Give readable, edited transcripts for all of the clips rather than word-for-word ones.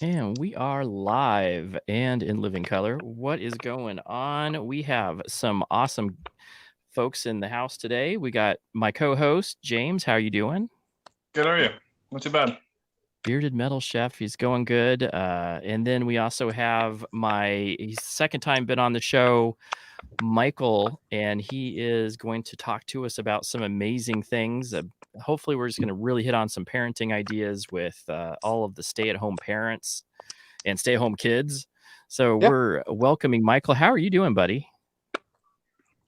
And we are live and in living color. What is going on? We have some awesome folks in the house today. We got my co-host James. How are you doing? Good, how are you? Not too bad. Bearded Metal Chef. He's going good. And then we also have he's second time been on the show, Michael, and he is going to talk to us about some amazing things. Hopefully, we're just going to really hit on some parenting ideas with all of the stay-at-home parents and stay-at-home kids. So Yeah. we're welcoming Michael. How are you doing, buddy?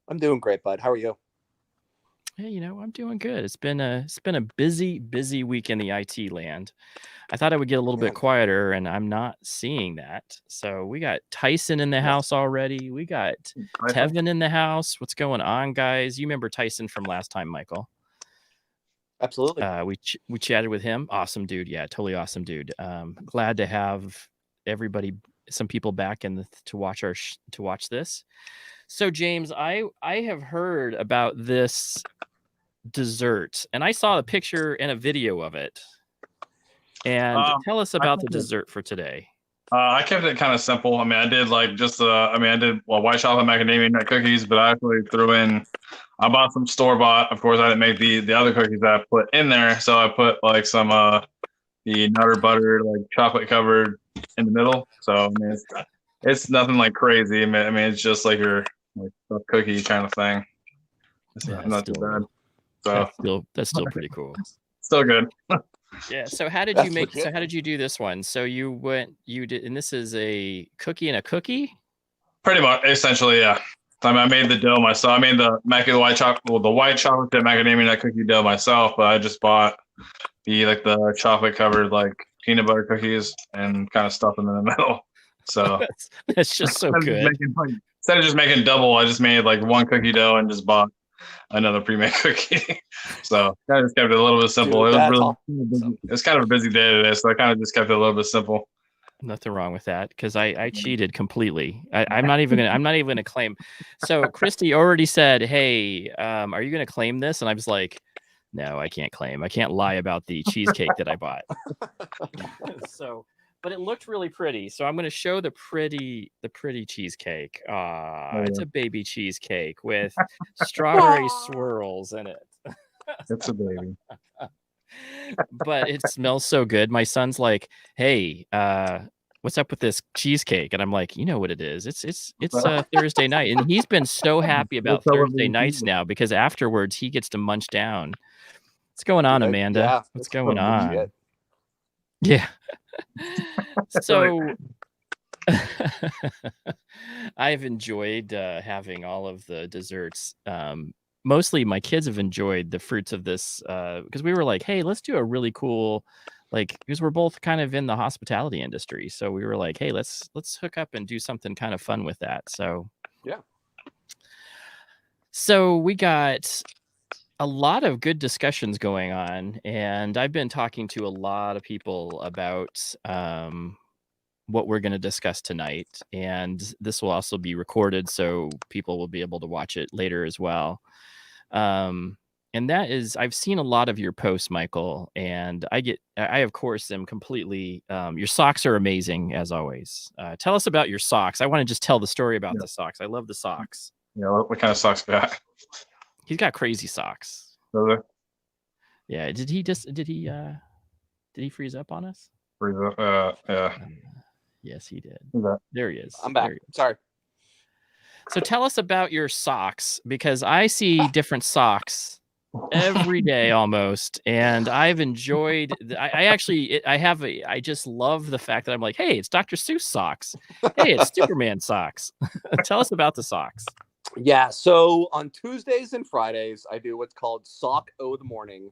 I'm doing great, bud. How are you? Hey, I'm doing good. It's been a busy week in the IT land. I thought I would get a little bit quieter, and I'm not seeing that. So we got Tyson in the house already. We got Tevin in the house. What's going on, guys? You remember Tyson from last time, Michael? Absolutely. We chatted with him. Awesome dude. Yeah, totally awesome dude. Glad to have some people back to watch this. So James, I have heard about this dessert, and I saw a picture and a video of it. And tell us about the dessert for today. I kept it kind of simple. I mean, I did white chocolate macadamia nut cookies, but I actually I bought some store-bought. Of course, I didn't make the other cookies that I put in there. So I put like some the Nutter Butter, like chocolate covered in the middle. So I mean, it's nothing like crazy. I mean, it's just like your cookie kind of thing. It's not too bad. So that's still pretty cool. Still good. Yeah. So how did you do this one? So you did, and this is a cookie and a cookie? Pretty much, essentially, yeah. I made the dough myself. I made the white chocolate chip macadamia nut cookie dough myself, but I just bought the chocolate covered like peanut butter cookies and kind of stuffed them in the middle. So that's just so good. Instead of just making double, I just made like one cookie dough and just bought another pre-made cookie. So I just kept it a little bit simple. Dude, it was kind of a busy day today, so I kind of just kept it a little bit simple. Nothing wrong with that, because I cheated completely. I'm not even gonna claim. So Christy already said, "Hey, are you gonna claim this?" And I was like, "No, I can't claim. I can't lie about the cheesecake that I bought." But it looked really pretty, so I'm going to show the pretty cheesecake. It's a baby cheesecake with strawberry swirls in it. It's a baby. But it smells so good. My son's like, "Hey, what's up with this cheesecake?" And I'm like, "You know what it is? It's Thursday night." And he's been so happy about Thursday nights now, because afterwards he gets to munch down. What's going on, Amanda? Yeah, what's going on? Yeah. So I've enjoyed having all of the desserts. Mostly my kids have enjoyed the fruits of this, because we were like, hey, let's do a really cool, because we're both kind of in the hospitality industry. So we were like, hey, let's hook up and do something kind of fun with that. So yeah. So we got a lot of good discussions going on, and I've been talking to a lot of people about what we're going to discuss tonight, and this will also be recorded, so people will be able to watch it later as well. And that is, I've seen a lot of your posts, Michael, and I of course am completely, your socks are amazing as always. Tell us about your socks. I want to just tell the story about the socks. I love the socks. Yeah, what kind of socks you got? He's got crazy socks. Really? Yeah. Did he freeze up on us? Freeze up? Yeah. Yes, he did. Okay. There he is. I'm back. Sorry. So tell us about your socks, because I see different socks every day almost, and I've enjoyed. I just love the fact that I'm like, hey, it's Dr. Seuss socks. Hey, it's Superman socks. Tell us about the socks. Yeah, so on Tuesdays and Fridays, I do what's called Sock O the Morning,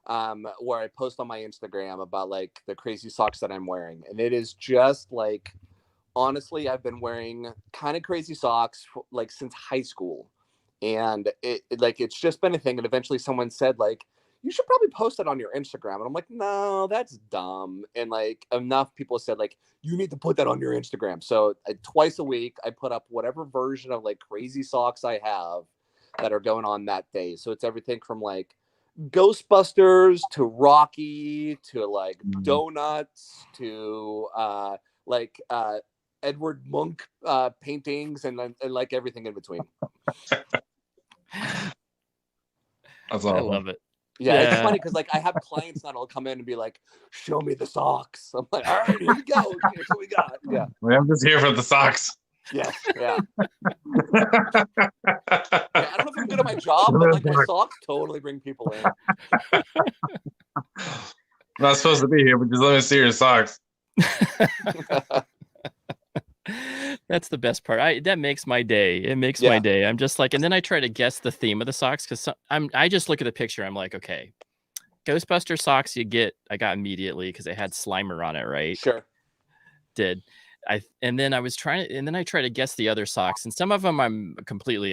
where I post on my Instagram about like the crazy socks that I'm wearing. And it is just like, honestly, I've been wearing kind of crazy socks like since high school. And it's just been a thing. And eventually someone said like, you should probably post it on your Instagram. And I'm like, no, that's dumb. And like enough people said like, you need to put that on your Instagram. So twice a week, I put up whatever version of like crazy socks I have that are going on that day. So it's everything from like Ghostbusters to Rocky to like Mhm. donuts to like Edward Munch paintings and like everything in between. That's I awesome. love it. Yeah, it's Yeah. funny because like I have clients that'll come in and be like, "Show me the socks." I'm like, "All right, here we go. Here's what we got." Yeah, I'm just here for the socks. yes, yeah. Yeah, I don't know if I'm good at my job, but like my socks totally bring people in. I'm not supposed to be here, but just let me see your socks. That's the best part. That makes my day. It makes Yeah. my day. I'm just like, and then I try to guess the theme of the socks because I just look at the picture. I'm like, okay, Ghostbuster socks I got immediately because they had Slimer on it, right? Sure. And then I try to guess the other socks, and some of them I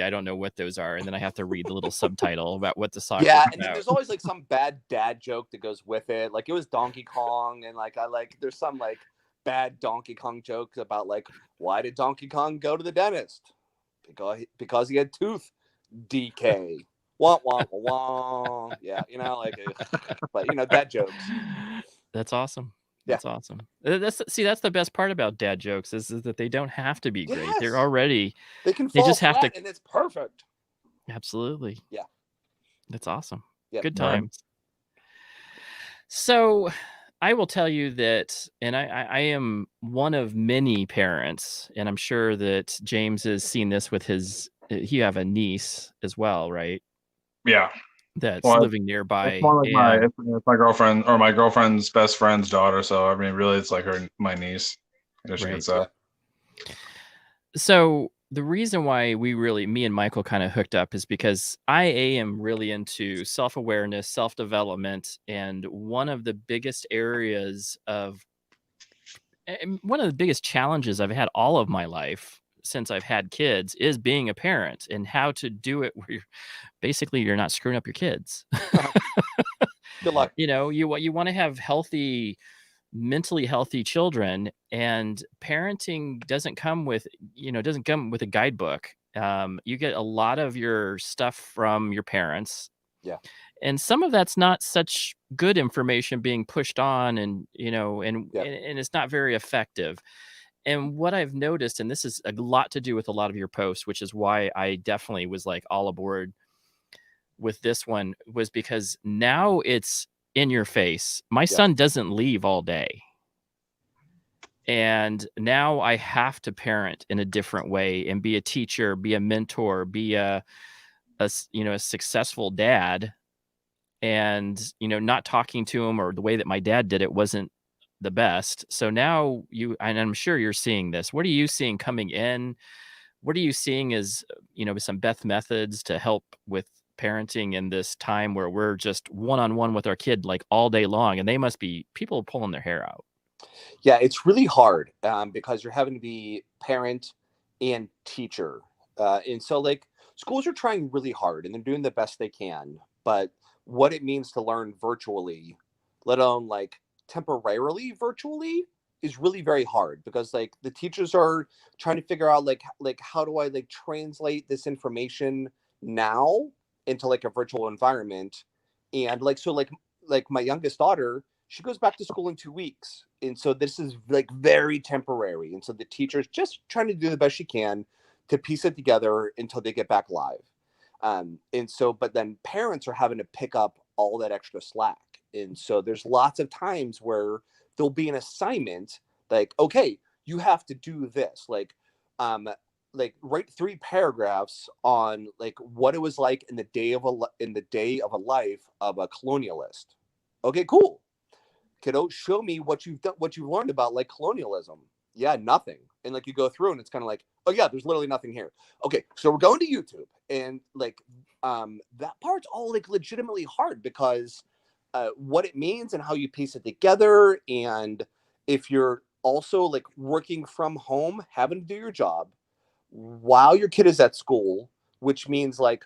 don't know what those are, and then I have to read the little subtitle about what the socks Yeah, are and then about. there's always like some bad dad joke that goes with it. Like it was Donkey Kong, and like there's some like bad Donkey Kong jokes about like why did Donkey Kong go to the dentist? Because he had tooth decay. Wah wah wah wah. Yeah, like, but dad jokes. That's awesome. Yeah. That's awesome. That's the best part about dad jokes is that they don't have to be great. Yes. They're already They can They fall just have flat to- and it's perfect. absolutely. Yeah. That's awesome. Yep. Good Right. times. So I will tell you that, and I am one of many parents, and I'm sure that James has seen this with you have a niece as well, right? Yeah. That's Well, living nearby. It's more like and it's my girlfriend or my girlfriend's best friend's daughter. So I mean, really, it's like my niece. I guess you Right. could say. Yeah. So the reason why me and Michael kind of hooked up is because I am really into self-awareness, self-development, and one of the biggest challenges I've had all of my life since I've had kids is being a parent and how to do it where you're not screwing up your kids. Good luck. You want to have mentally healthy children, and parenting doesn't come with a guidebook. You get a lot of your stuff from your parents. Yeah. And some of that's not such good information being pushed on, and Yeah. and it's not very effective. And what I've noticed, and this is a lot to do with a lot of your posts, which is why I definitely was like all aboard with this one, was because now it's in your face. My son doesn't leave all day. And now I have to parent in a different way and be a teacher, be a mentor, be a successful dad. And, not talking to him, or the way that my dad did it wasn't the best. So now and I'm sure you're seeing this. What are you seeing coming in? What are you seeing as, some best methods to help with parenting in this time where we're just one-on-one with our kid like all day long, and people pulling their hair out? Yeah, it's really hard because you're having to be parent and teacher. And so like schools are trying really hard and they're doing the best they can. But what it means to learn virtually, let alone like temporarily virtually, is really very hard because like the teachers are trying to figure out like how do I like translate this information now into like a virtual environment. And like so like my youngest daughter, she goes back to school in 2 weeks. And so this is like very temporary. And so the teacher's just trying to do the best she can to piece it together until they get back live. And so, but then parents are having to pick up all that extra slack. And so there's lots of times where there'll be an assignment like, okay, you have to do this. Like write 3 paragraphs on like what it was like in the day of a life of a colonialist. Okay, cool. Kiddo, show me what you've learned about like colonialism. Yeah, nothing. And like you go through and it's kind of like, oh yeah, there's literally nothing here. Okay, so we're going to YouTube, and like that part's all like legitimately hard because what it means and how you piece it together, and if you're also like working from home, having to do your job while your kid is at school, which means like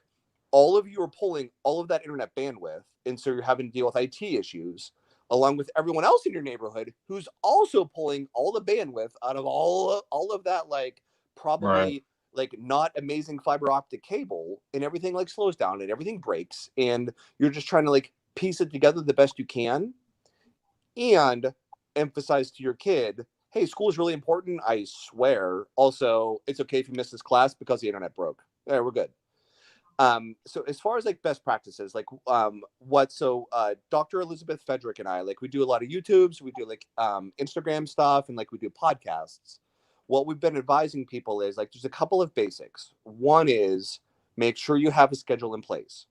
all of you are pulling all of that internet bandwidth, and so you're having to deal with IT issues along with everyone else in your neighborhood who's also pulling all the bandwidth out of all of that, like probably like not amazing fiber optic cable, and everything like slows down and everything breaks, and you're just trying to like piece it together the best you can, and emphasize to your kid, hey, school is really important, I swear. Also, it's okay if you miss this class because the internet broke. Yeah, we're good. So as far as like best practices, like Dr. Elizabeth Fedrick and I, like, we do a lot of YouTubes, we do like Instagram stuff, and like we do podcasts. What we've been advising people is like there's a couple of basics. One is make sure you have a schedule in place.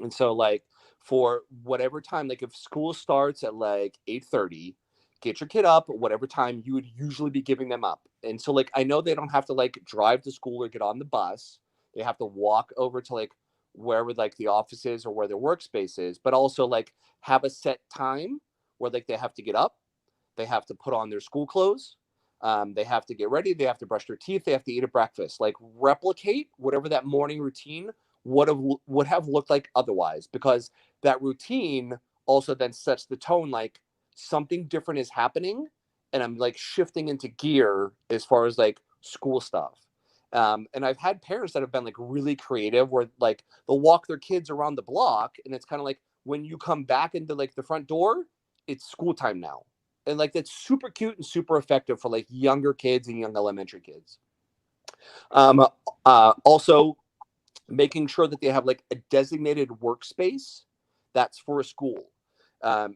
And so like for whatever time, like if school starts at like 8:30, get your kid up at whatever time you would usually be giving them up. And so like I know they don't have to like drive to school or get on the bus. They have to walk over to like wherever like the office is or where their workspace is, but also like have a set time where like they have to get up, they have to put on their school clothes, they have to get ready, they have to brush their teeth, they have to eat a breakfast. Like replicate whatever that morning routine would have looked like otherwise, because that routine also then sets the tone, like something different is happening, and I'm like shifting into gear as far as like school stuff. And I've had parents that have been like really creative where like they'll walk their kids around the block, and it's kind of like when you come back into like the front door, it's school time now. And like that's super cute and super effective for like younger kids and young elementary kids. Um, Also, making sure that they have like a designated workspace that's for a school.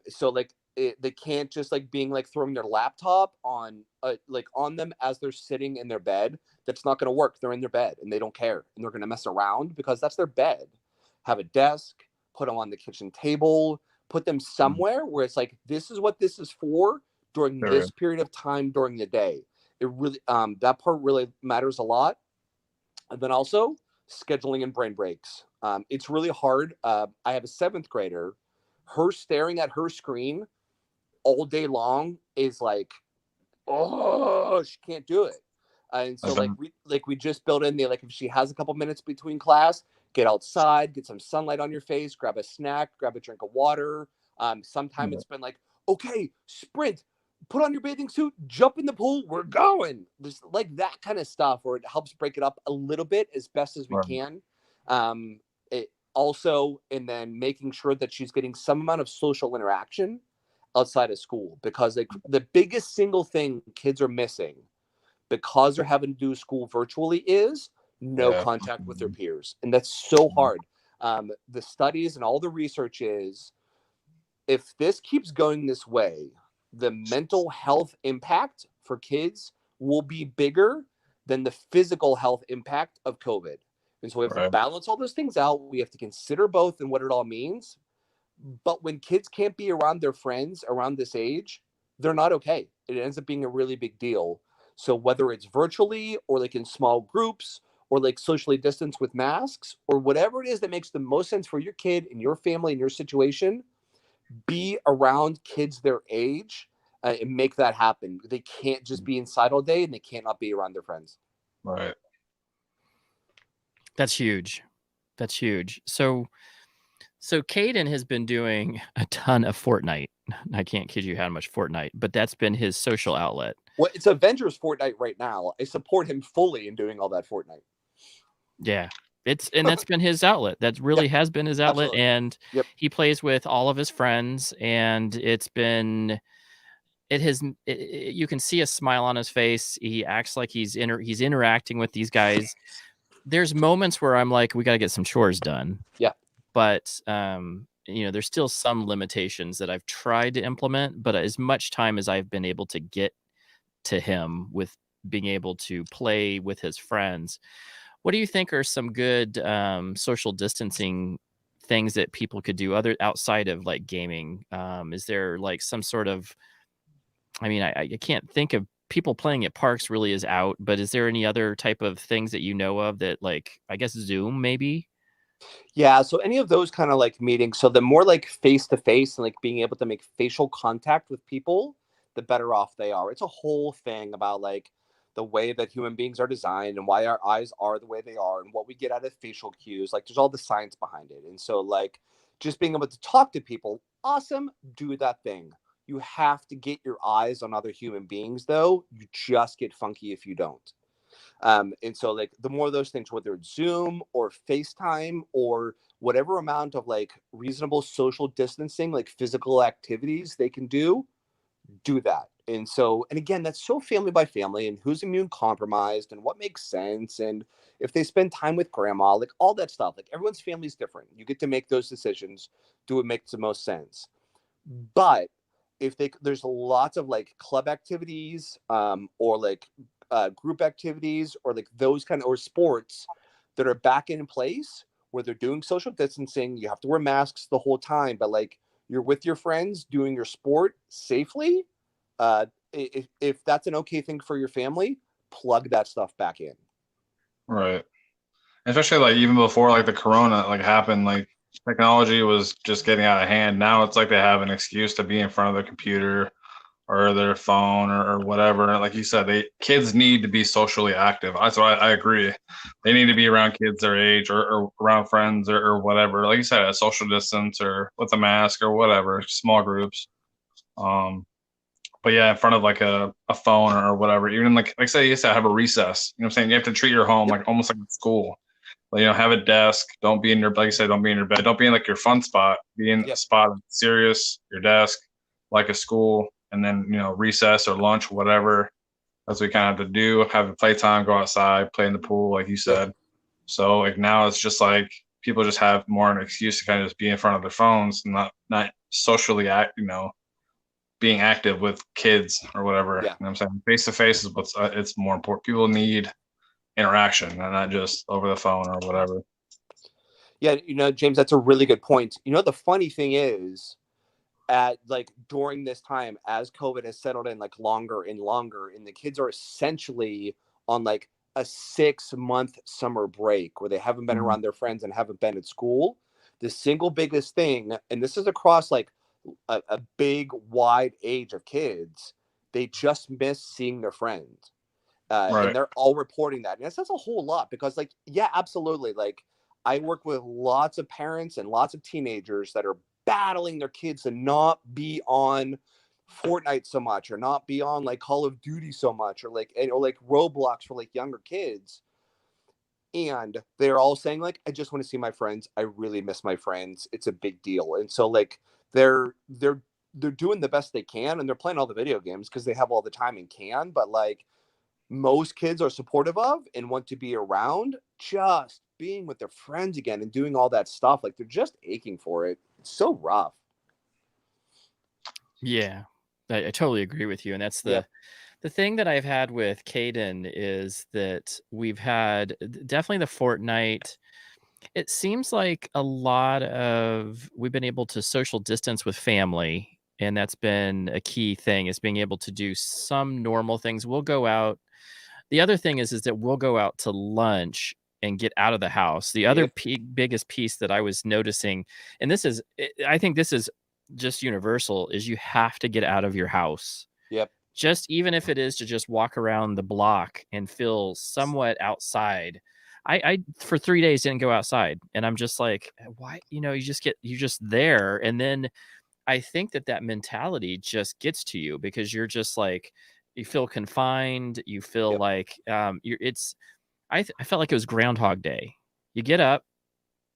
So like they can't just like being like throwing their laptop on like on them as they're sitting in their bed. That's not going to work. They're in their bed and they don't care, and they're going to mess around because that's their bed. Have a desk, put them on the kitchen table, put them somewhere where it's like this is what this is for during There we this period of time during the day. It really that part really matters a lot. And then also scheduling and brain breaks. It's really hard. I have a seventh grader. Her staring at her screen all day long is like, oh, she can't do it. And so I've been like we just built in the like if she has a couple minutes between class, get outside, get some sunlight on your face, grab a snack, grab a drink of water. Sometime it's been like, okay, sprint, put on your bathing suit, jump in the pool, we're going. Just like that kind of stuff, where it helps break it up a little bit as best as we can. It also, and then making sure that she's getting some amount of social interaction outside of school, because like the biggest single thing kids are missing because they're having to do school virtually is no yeah. contact with their peers, and that's so hard. The studies and all the research is, if this keeps going this way, the mental health impact for kids will be bigger than the physical health impact of COVID. And so we have to Right. balance all those things out. We have to consider both and what it all means. But when kids can't be around their friends around this age, they're not okay. It ends up being a really big deal. So whether it's virtually or like in small groups or like socially distanced with masks or whatever it is that makes the most sense for your kid and your family and your situation, be around kids their age and make that happen. They can't just be inside all day, and they can't not be around their friends. Right. That's huge. That's huge. So Caden has been doing a ton of Fortnite. I can't kid you how much Fortnite, but that's been his social outlet. Well, it's Avengers Fortnite right now. I support him fully in doing all that Fortnite. Yeah. That's been his outlet. That really has been his outlet. Absolutely. And Yep. he plays with all of his friends, and you can see a smile on his face. He acts like he's interacting with these guys. There's moments where I'm like, we got to get some chores done. Yeah. But there's still some limitations that I've tried to implement, but as much time as I've been able to get to him with being able to play with his friends, what do you think are some good social distancing things that people could do other outside of like gaming? Is there like some sort of, I can't think of people playing at parks really is out, but is there any other type of things that you know of that, like, I guess Zoom maybe? Yeah, so any of those kind of like meetings, so the more like face to face and like being able to make facial contact with people, the better off they are. It's a whole thing about like the way that human beings are designed and why our eyes are the way they are and what we get out of facial cues. Like there's all the science behind it. And so like just being able to talk to people, awesome, do that thing. You have to get your eyes on other human beings though. You just get funky if you don't. And so like the more of those things, whether it's Zoom or FaceTime or whatever amount of like reasonable social distancing, like physical activities they can do that. And so, and again, that's so family by family and who's immune compromised and what makes sense. And if they spend time with grandma, like all that stuff, like everyone's family is different. You get to make those decisions, do what makes the most sense. But if there's lots of like club activities, or like group activities or like those kind of, or sports that are back in place where they're doing social distancing, you have to wear masks the whole time, but like you're with your friends doing your sport safely. If that's an okay thing for your family, plug that stuff back in. Right. Especially like even before like the corona like happened, like technology was just getting out of hand. Now it's like they have an excuse to be in front of their computer or their phone or whatever. Like you said, kids need to be socially active. That's why I agree. They need to be around kids their age or around friends or whatever. Like you said, a social distance or with a mask or whatever, small groups. But yeah, in front of like a phone or whatever. Even like say you said have a recess. You know what I'm saying? You have to treat your home like almost like school. Like, have a desk. Don't be in your, like you said, don't be in your bed. Don't be in like your fun spot. Be in a spot that's serious, your desk, like a school, and then recess or lunch, whatever. That's what we kind of have to do. Have a playtime, go outside, play in the pool, like you said. So like now it's just like people just have more an excuse to kind of just be in front of their phones and not socially being active with kids or whatever. Yeah. You know what I'm saying? Face to face is what's it's more important. People need interaction and not just over the phone or whatever. Yeah, James, that's a really good point. The funny thing is, at like during this time, as COVID has settled in like longer and longer, and the kids are essentially on like a 6-month summer break where they haven't been around their friends and haven't been at school. The single biggest thing, and this is across like a big wide age of kids, they just miss seeing their friends. Right. And they're all reporting that. And that says a whole lot because, like, yeah, absolutely. Like, I work with lots of parents and lots of teenagers that are battling their kids to not be on Fortnite so much or not be on like Call of Duty so much or like Roblox for like younger kids. And they're all saying like, I just want to see my friends. I really miss my friends. It's a big deal. And so like they're doing the best they can and they're playing all the video games because they have all the time and can, but like most kids are supportive of and want to be around just being with their friends again and doing all that stuff. Like they're just aching for it. It's so rough. Yeah, I totally agree with you. And that's the thing that I've had with Caden is that we've had definitely the Fortnite. It seems like we've been able to social distance with family. And that's been a key thing is being able to do some normal things. We'll go out. The other thing is that we'll go out to lunch and get out of the house. The other biggest piece that I was noticing, and I think this is just universal, is you have to get out of your house. Yep. Just even if it is to just walk around the block and feel somewhat outside. I for 3 days didn't go outside, and I'm just like, why? You're just there, and then I think that mentality just gets to you because you're just like you feel confined. You feel like I felt like it was Groundhog Day. You get up,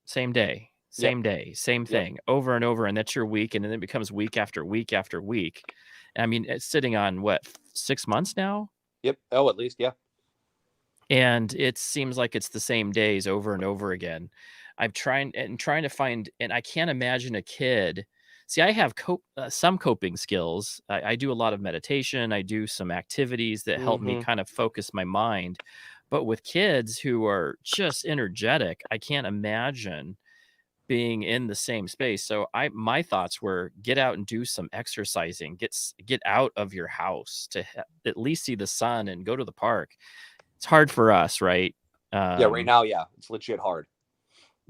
same day, same thing, over and over, and that's your week, and then it becomes week after week after week. I mean, it's sitting on what 6 months now. Yep. Oh, at least, yeah. And it seems like it's the same days over and over again. I'm trying to find, and I can't imagine a kid. See, I have some coping skills. I do a lot of meditation. I do some activities that help me kind of focus my mind. But with kids who are just energetic, I can't imagine being in the same space. So my thoughts were get out and do some exercising, get out of your house to at least see the sun and go to the park. It's hard for us, right? Right now, it's legit hard.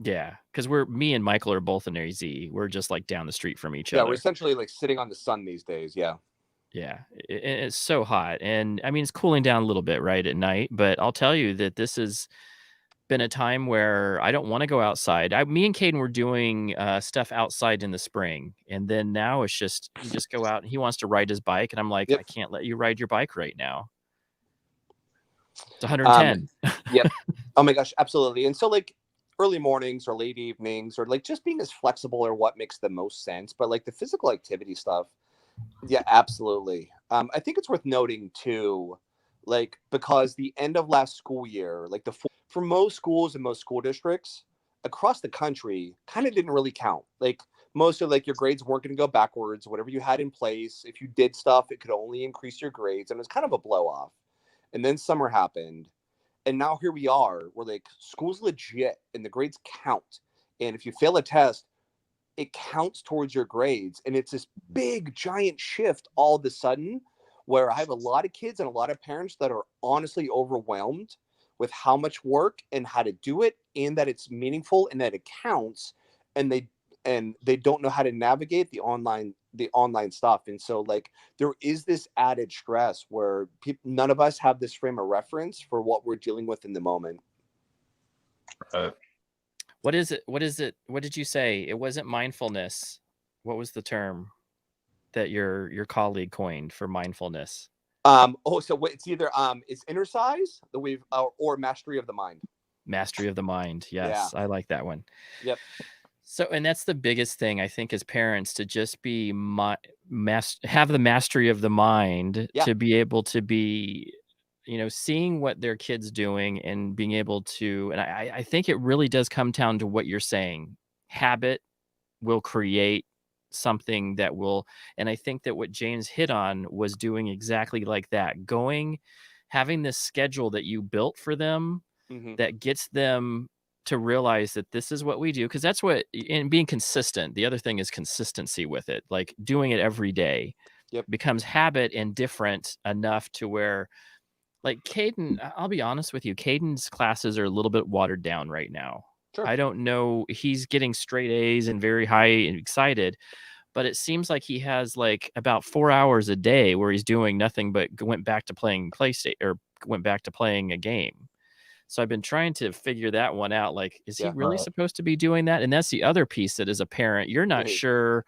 Yeah, because me and Michael are both in AZ. We're just like down the street from each other. Yeah, we're essentially like sitting on the sun these days. Yeah. Yeah, it's so hot. And I mean, it's cooling down a little bit, right, at night. But I'll tell you that this has been a time where I don't want to go outside. Me and Caden were doing stuff outside in the spring. And then now it's just, you just go out and he wants to ride his bike. And I'm like, I can't let you ride your bike right now. It's 110. Yep. Oh my gosh, absolutely. And so like early mornings or late evenings or like just being as flexible or what makes the most sense. But like the physical activity stuff, yeah, absolutely. I think it's worth noting too, like because the end of last school year, like for most schools and most school districts across the country, kind of didn't really count. Like most of like your grades weren't going to go backwards. Whatever you had in place, if you did stuff, it could only increase your grades, and it was kind of a blow off. And then summer happened, and now here we are. We're like school's legit, and the grades count. And if you fail a test, it counts towards your grades, and it's this big giant shift all of a sudden where I have a lot of kids and a lot of parents that are honestly overwhelmed with how much work and how to do it, and that it's meaningful and that it counts, and they don't know how to navigate the online stuff. And so like there is this added stress where none of us have this frame of reference for what we're dealing with in the moment. What is it? What is it? What did you say? It wasn't mindfulness. What was the term that your colleague coined for mindfulness? So it's either it's inner size that we've or mastery of the mind. Mastery of the mind. Yes, Yeah. I like that one. Yep. So, and that's the biggest thing I think as parents, to just be have the mastery of the mind, Yeah. to be able to be, seeing what their kids doing and being able to, and I think it really does come down to what you're saying. Habit will create something that will, and I think that what James hit on was doing exactly like that, having this schedule that you built for them that gets them to realize that this is what we do. Cause that's what, and being consistent. The other thing is consistency with it, like doing it every day. Yep. Becomes habit and different enough to where, like Caden, I'll be honest with you, Caden's classes are a little bit watered down right now. Sure. I don't know. He's getting straight A's and very high and excited, but it seems like he has like about 4 hours a day where he's doing nothing but went back to playing went back to playing a game. So I've been trying to figure that one out. Like, is he really supposed to be doing that? And that's the other piece that as a parent, you're not sure.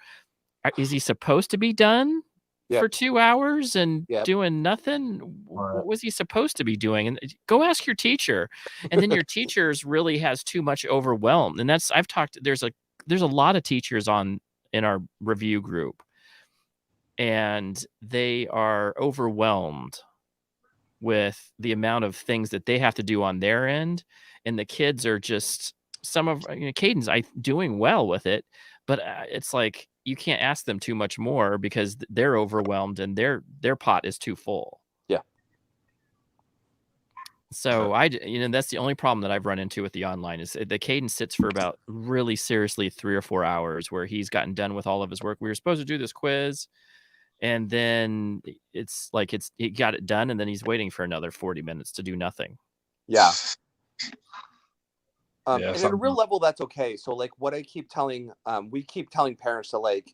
Is he supposed to be done for 2 hours and doing nothing? What was he supposed to be doing? And go ask your teacher. And then your teachers really has too much overwhelmed. And that's, there's a lot of teachers in our review group, and they are overwhelmed with the amount of things that they have to do on their end. And the kids are just, Caden's doing well with it, but it's like, you can't ask them too much more because they're overwhelmed and their pot is too full. Yeah. So that's the only problem that I've run into with the online is the Caden sits for about really seriously 3 or 4 hours where he's gotten done with all of his work. We were supposed to do this quiz, and then it's like he got it done, and then he's waiting for another 40 minutes to do nothing. Yeah. And at a real level, that's okay. So like what I keep telling, we keep telling parents to like,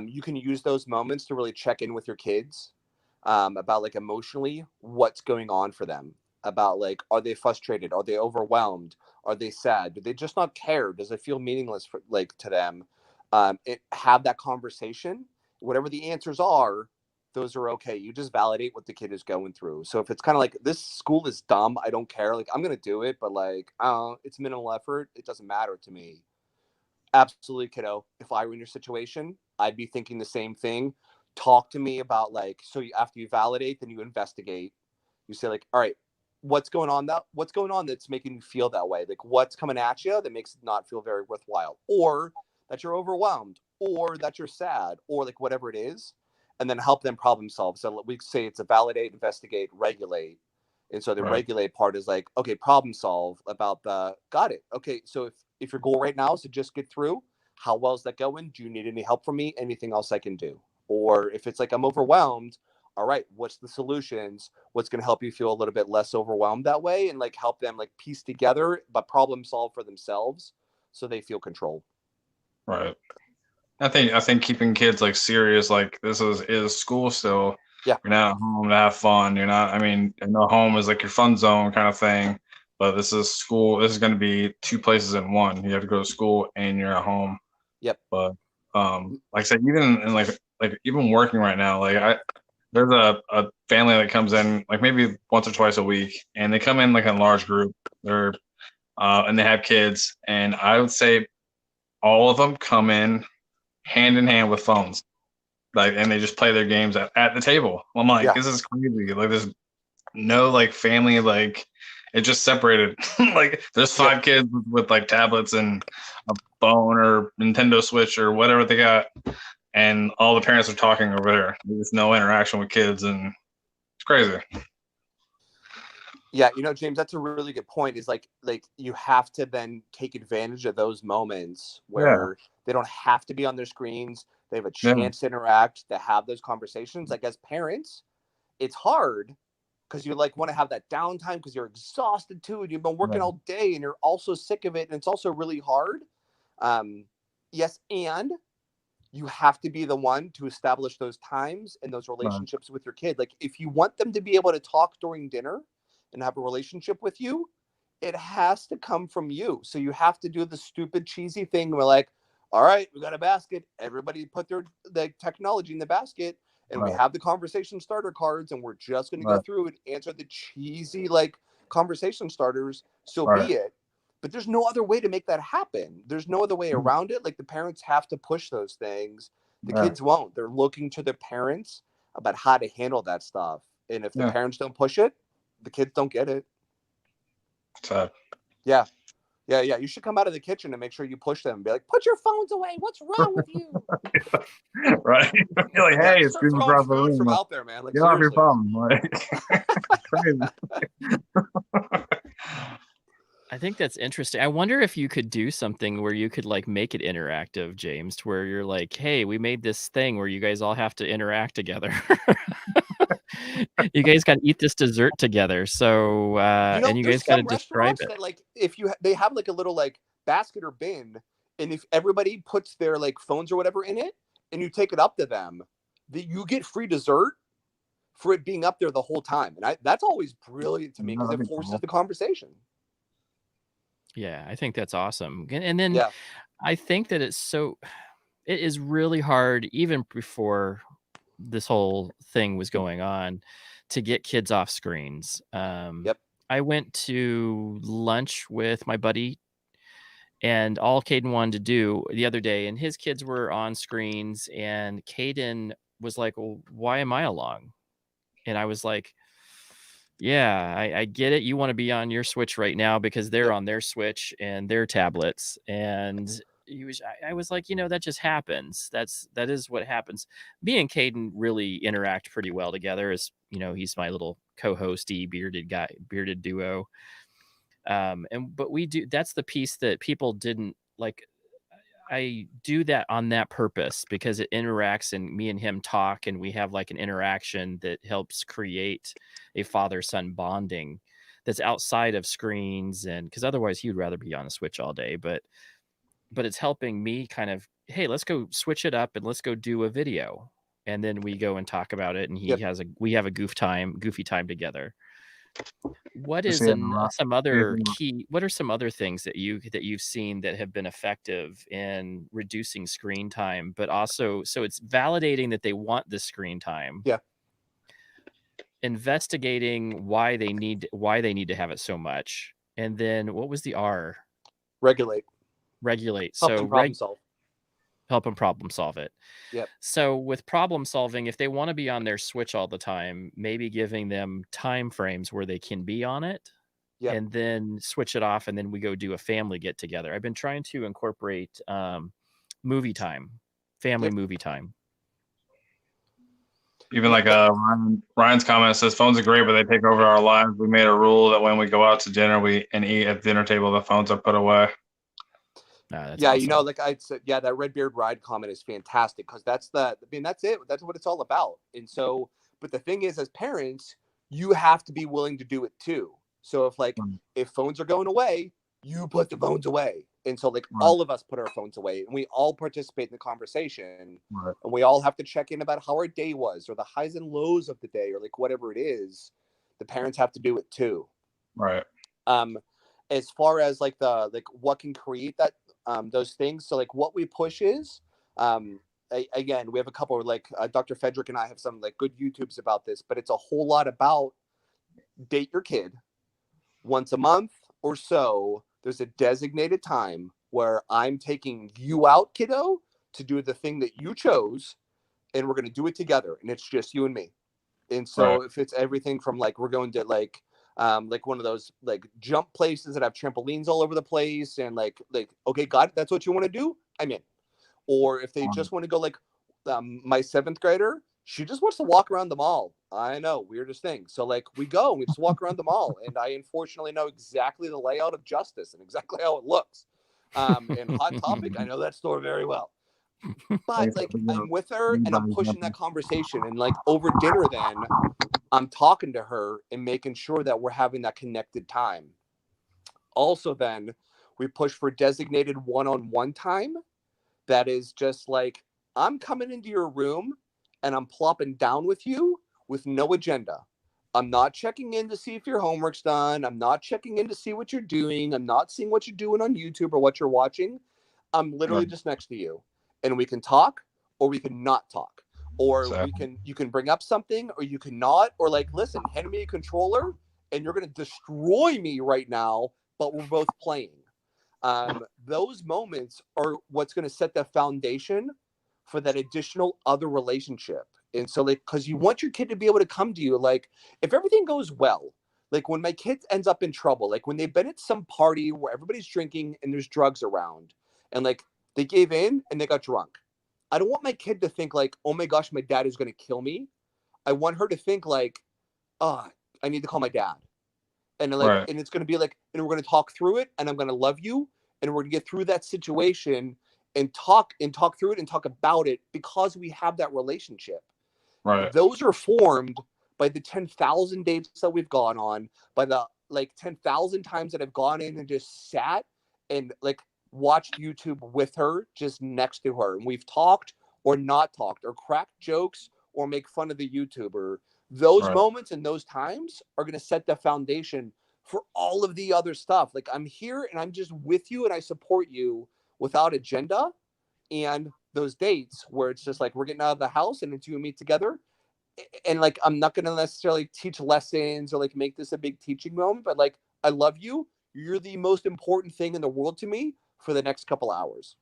you can use those moments to really check in with your kids about like emotionally what's going on for them, about like, are they frustrated? Are they overwhelmed? Are they sad? Do they just not care? Does it feel meaningless to them? Have that conversation. Whatever the answers are, those are okay. You just validate what the kid is going through. So if it's kind of like, this school is dumb, I don't care, like I'm gonna do it, but like it's minimal effort, it doesn't matter to me. Absolutely, kiddo. If I were in your situation, I'd be thinking the same thing. Talk to me about like, so after you validate, then you investigate. You say like, all right, what's going on that's making you feel that way? Like what's coming at you that makes it not feel very worthwhile, or that you're overwhelmed, or that you're sad, or like whatever it is, and then help them problem solve. So we say it's a validate, investigate, regulate. And so the regulate part is like, okay, problem solve about got it. Okay, so if your goal right now is to just get through, how well is that going? Do you need any help from me? Anything else I can do? Or if it's like, I'm overwhelmed, all right, what's the solutions? What's going to help you feel a little bit less overwhelmed that way? And like help them like piece together, but problem solve for themselves so they feel control. Right. I think keeping kids like serious, like this is school still. Yeah. You're not at home to have fun. You're not, I know home is like your fun zone kind of thing, but this is school. This is going to be two places in one. You have to go to school and you're at home. Yep. But like I said, even in like even working right now, like there's a family that comes in like maybe once or twice a week, and they come in like in a large group. They're and they have kids, and I would say all of them come in hand with phones, like, and they just play their games at the table. I'm like, Yeah. this is crazy. Like, there's no like family, like it just separated. Like, there's 5 kids with like tablets and a phone or Nintendo Switch or whatever they got, and all the parents are talking over there. There's no interaction with kids, and it's crazy. Yeah, James, that's a really good point. Is like you have to then take advantage of those moments where they don't have to be on their screens. They have a chance to interact, to have those conversations. Like, as parents, it's hard because you like want to have that downtime because you're exhausted too, and you've been working all day, and you're also sick of it, and it's also really hard. Yes, and you have to be the one to establish those times and those relationships with your kid. Like, if you want them to be able to talk during dinner and have a relationship with you, it has to come from you. So you have to do the stupid, cheesy thing where, like, all right, we got a basket. Everybody put their technology in the basket, and we have the conversation starter cards, and we're just going to go through and answer the cheesy, like, conversation starters. So be it. But there's no other way to make that happen. There's no other way around it. Like, the parents have to push those things. The kids won't. They're looking to their parents about how to handle that stuff. And if the parents don't push it, the kids don't get it. Sad. Yeah. You should come out of the kitchen and make sure you push them and be like, put your phones away. What's wrong with you? Right. You're like, hey, it's throwing across the food room. from out there, man. Like, get off your phone. Like, crazy. I think that's interesting. I wonder if you could do something where you could like make it interactive, James, to where you're like, hey, we made this thing where you guys all have to interact together. You guys got to eat this dessert together. So, and you guys got to describe it. That, like, if they have like a little like basket or bin, and if everybody puts their like phones or whatever in it, and you take it up to them, you get free dessert for it being up there the whole time. And that's always brilliant to me because it forces the conversation. Yeah, I think that's awesome. And then I think that it is really hard, even before this whole thing was going on, to get kids off screens. I went to lunch with my buddy, and all Caden wanted to do the other day, and his kids were on screens, and Caden was like, well, why am I along? And I was like, yeah, I get it. You want to be on your Switch right now because they're on their Switch and their tablets. And I was like, that just happens. That is what happens. Me and Caden really interact pretty well together. As he's my little co-hosty bearded duo. But we do. That's the piece that people didn't like. I do that on that purpose because it interacts, and me and him talk, and we have like an interaction that helps create a father-son bonding that's outside of screens. And because otherwise he would rather be on a Switch all day, but it's helping me kind of, hey, let's go switch it up and let's go do a video. And then we go and talk about it, and we have a goofy time together. What is some other key? What are some other things that you've seen that have been effective in reducing screen time, but also so it's validating that they want the screen time? Yeah. Investigating why they need to have it so much, and then what was the R? Regulate. So problem solve. Help them problem solve it. Yep. So with problem solving, if they want to be on their Switch all the time, maybe giving them time frames where they can be on it, and then switch it off, and then we go do a family get together. I've been trying to incorporate movie time, family movie time. Even like Ryan's comment says, phones are great, but they take over our lives. We made a rule that when we go out to dinner and eat at the dinner table, the phones are put away. Awesome. Like I said, that Redbeard Ride comment is fantastic because that's it. That's what it's all about. And so, but the thing is, as parents, you have to be willing to do it too. So if phones are going away, you put the phones away. And so all of us put our phones away, and we all participate in the conversation, and we all have to check in about how our day was or the highs and lows of the day or like whatever it is. The parents have to do it too. Right. As far as what can create that, those things. So what we push is, again, we have a couple of like Dr. Fedrick and I have some like good YouTubes about this, but it's a whole lot about date your kid once a month or so. There's a designated time where I'm taking you out, kiddo, to do the thing that you chose, and we're going to do it together, and it's just you and me. And so if it's everything from like we're going to like one of those like jump places that have trampolines all over the place, and like okay, God, that's what you want to do, I'm in. Or if they just want to go like my 7th grader, she just wants to walk around the mall. I know, weirdest thing. So like we go and we just walk around the mall, and I unfortunately know exactly the layout of Justice and exactly how it looks. And Hot Topic, I know that store very well. But like I'm with her and I'm pushing that conversation, and like over dinner then I'm talking to her and making sure that we're having that connected time. Also then we push for designated one-on-one time that is just like I'm coming into your room and I'm plopping down with you with no agenda. I'm not checking in to see if your homework's done. I'm not checking in to see what you're doing. I'm not seeing what you're doing on YouTube or what you're watching. I'm literally just next to you, and we can talk or we can not talk, or you can bring up something or you cannot, or like, listen, hand me a controller and you're going to destroy me right now, but we're both playing. Those moments are what's going to set the foundation for that additional other relationship. And so like, because you want your kid to be able to come to you, like if everything goes well, like when my kid ends up in trouble, like when they've been at some party where everybody's drinking and there's drugs around, and like they gave in and they got drunk, I don't want my kid to think like, oh my gosh, my dad is going to kill me. I want her to think like, oh, I need to call my dad. And like, and it's going to be like, and we're going to talk through it, and I'm going to love you, and we're going to get through that situation and talk through it and talk about it because we have that relationship. Right. Those are formed by the 10,000 dates that we've gone on, by the like 10,000 times that I've gone in and just sat and like watched YouTube with her, just next to her. And we've talked or not talked or cracked jokes or make fun of the YouTuber. Those moments and those times are going to set the foundation for all of the other stuff. Like I'm here and I'm just with you and I support you without agenda. And those dates where it's just like we're getting out of the house and it's you and me together, and like I'm not going to necessarily teach lessons or like make this a big teaching moment, but like I love you, you're the most important thing in the world to me for the next couple hours.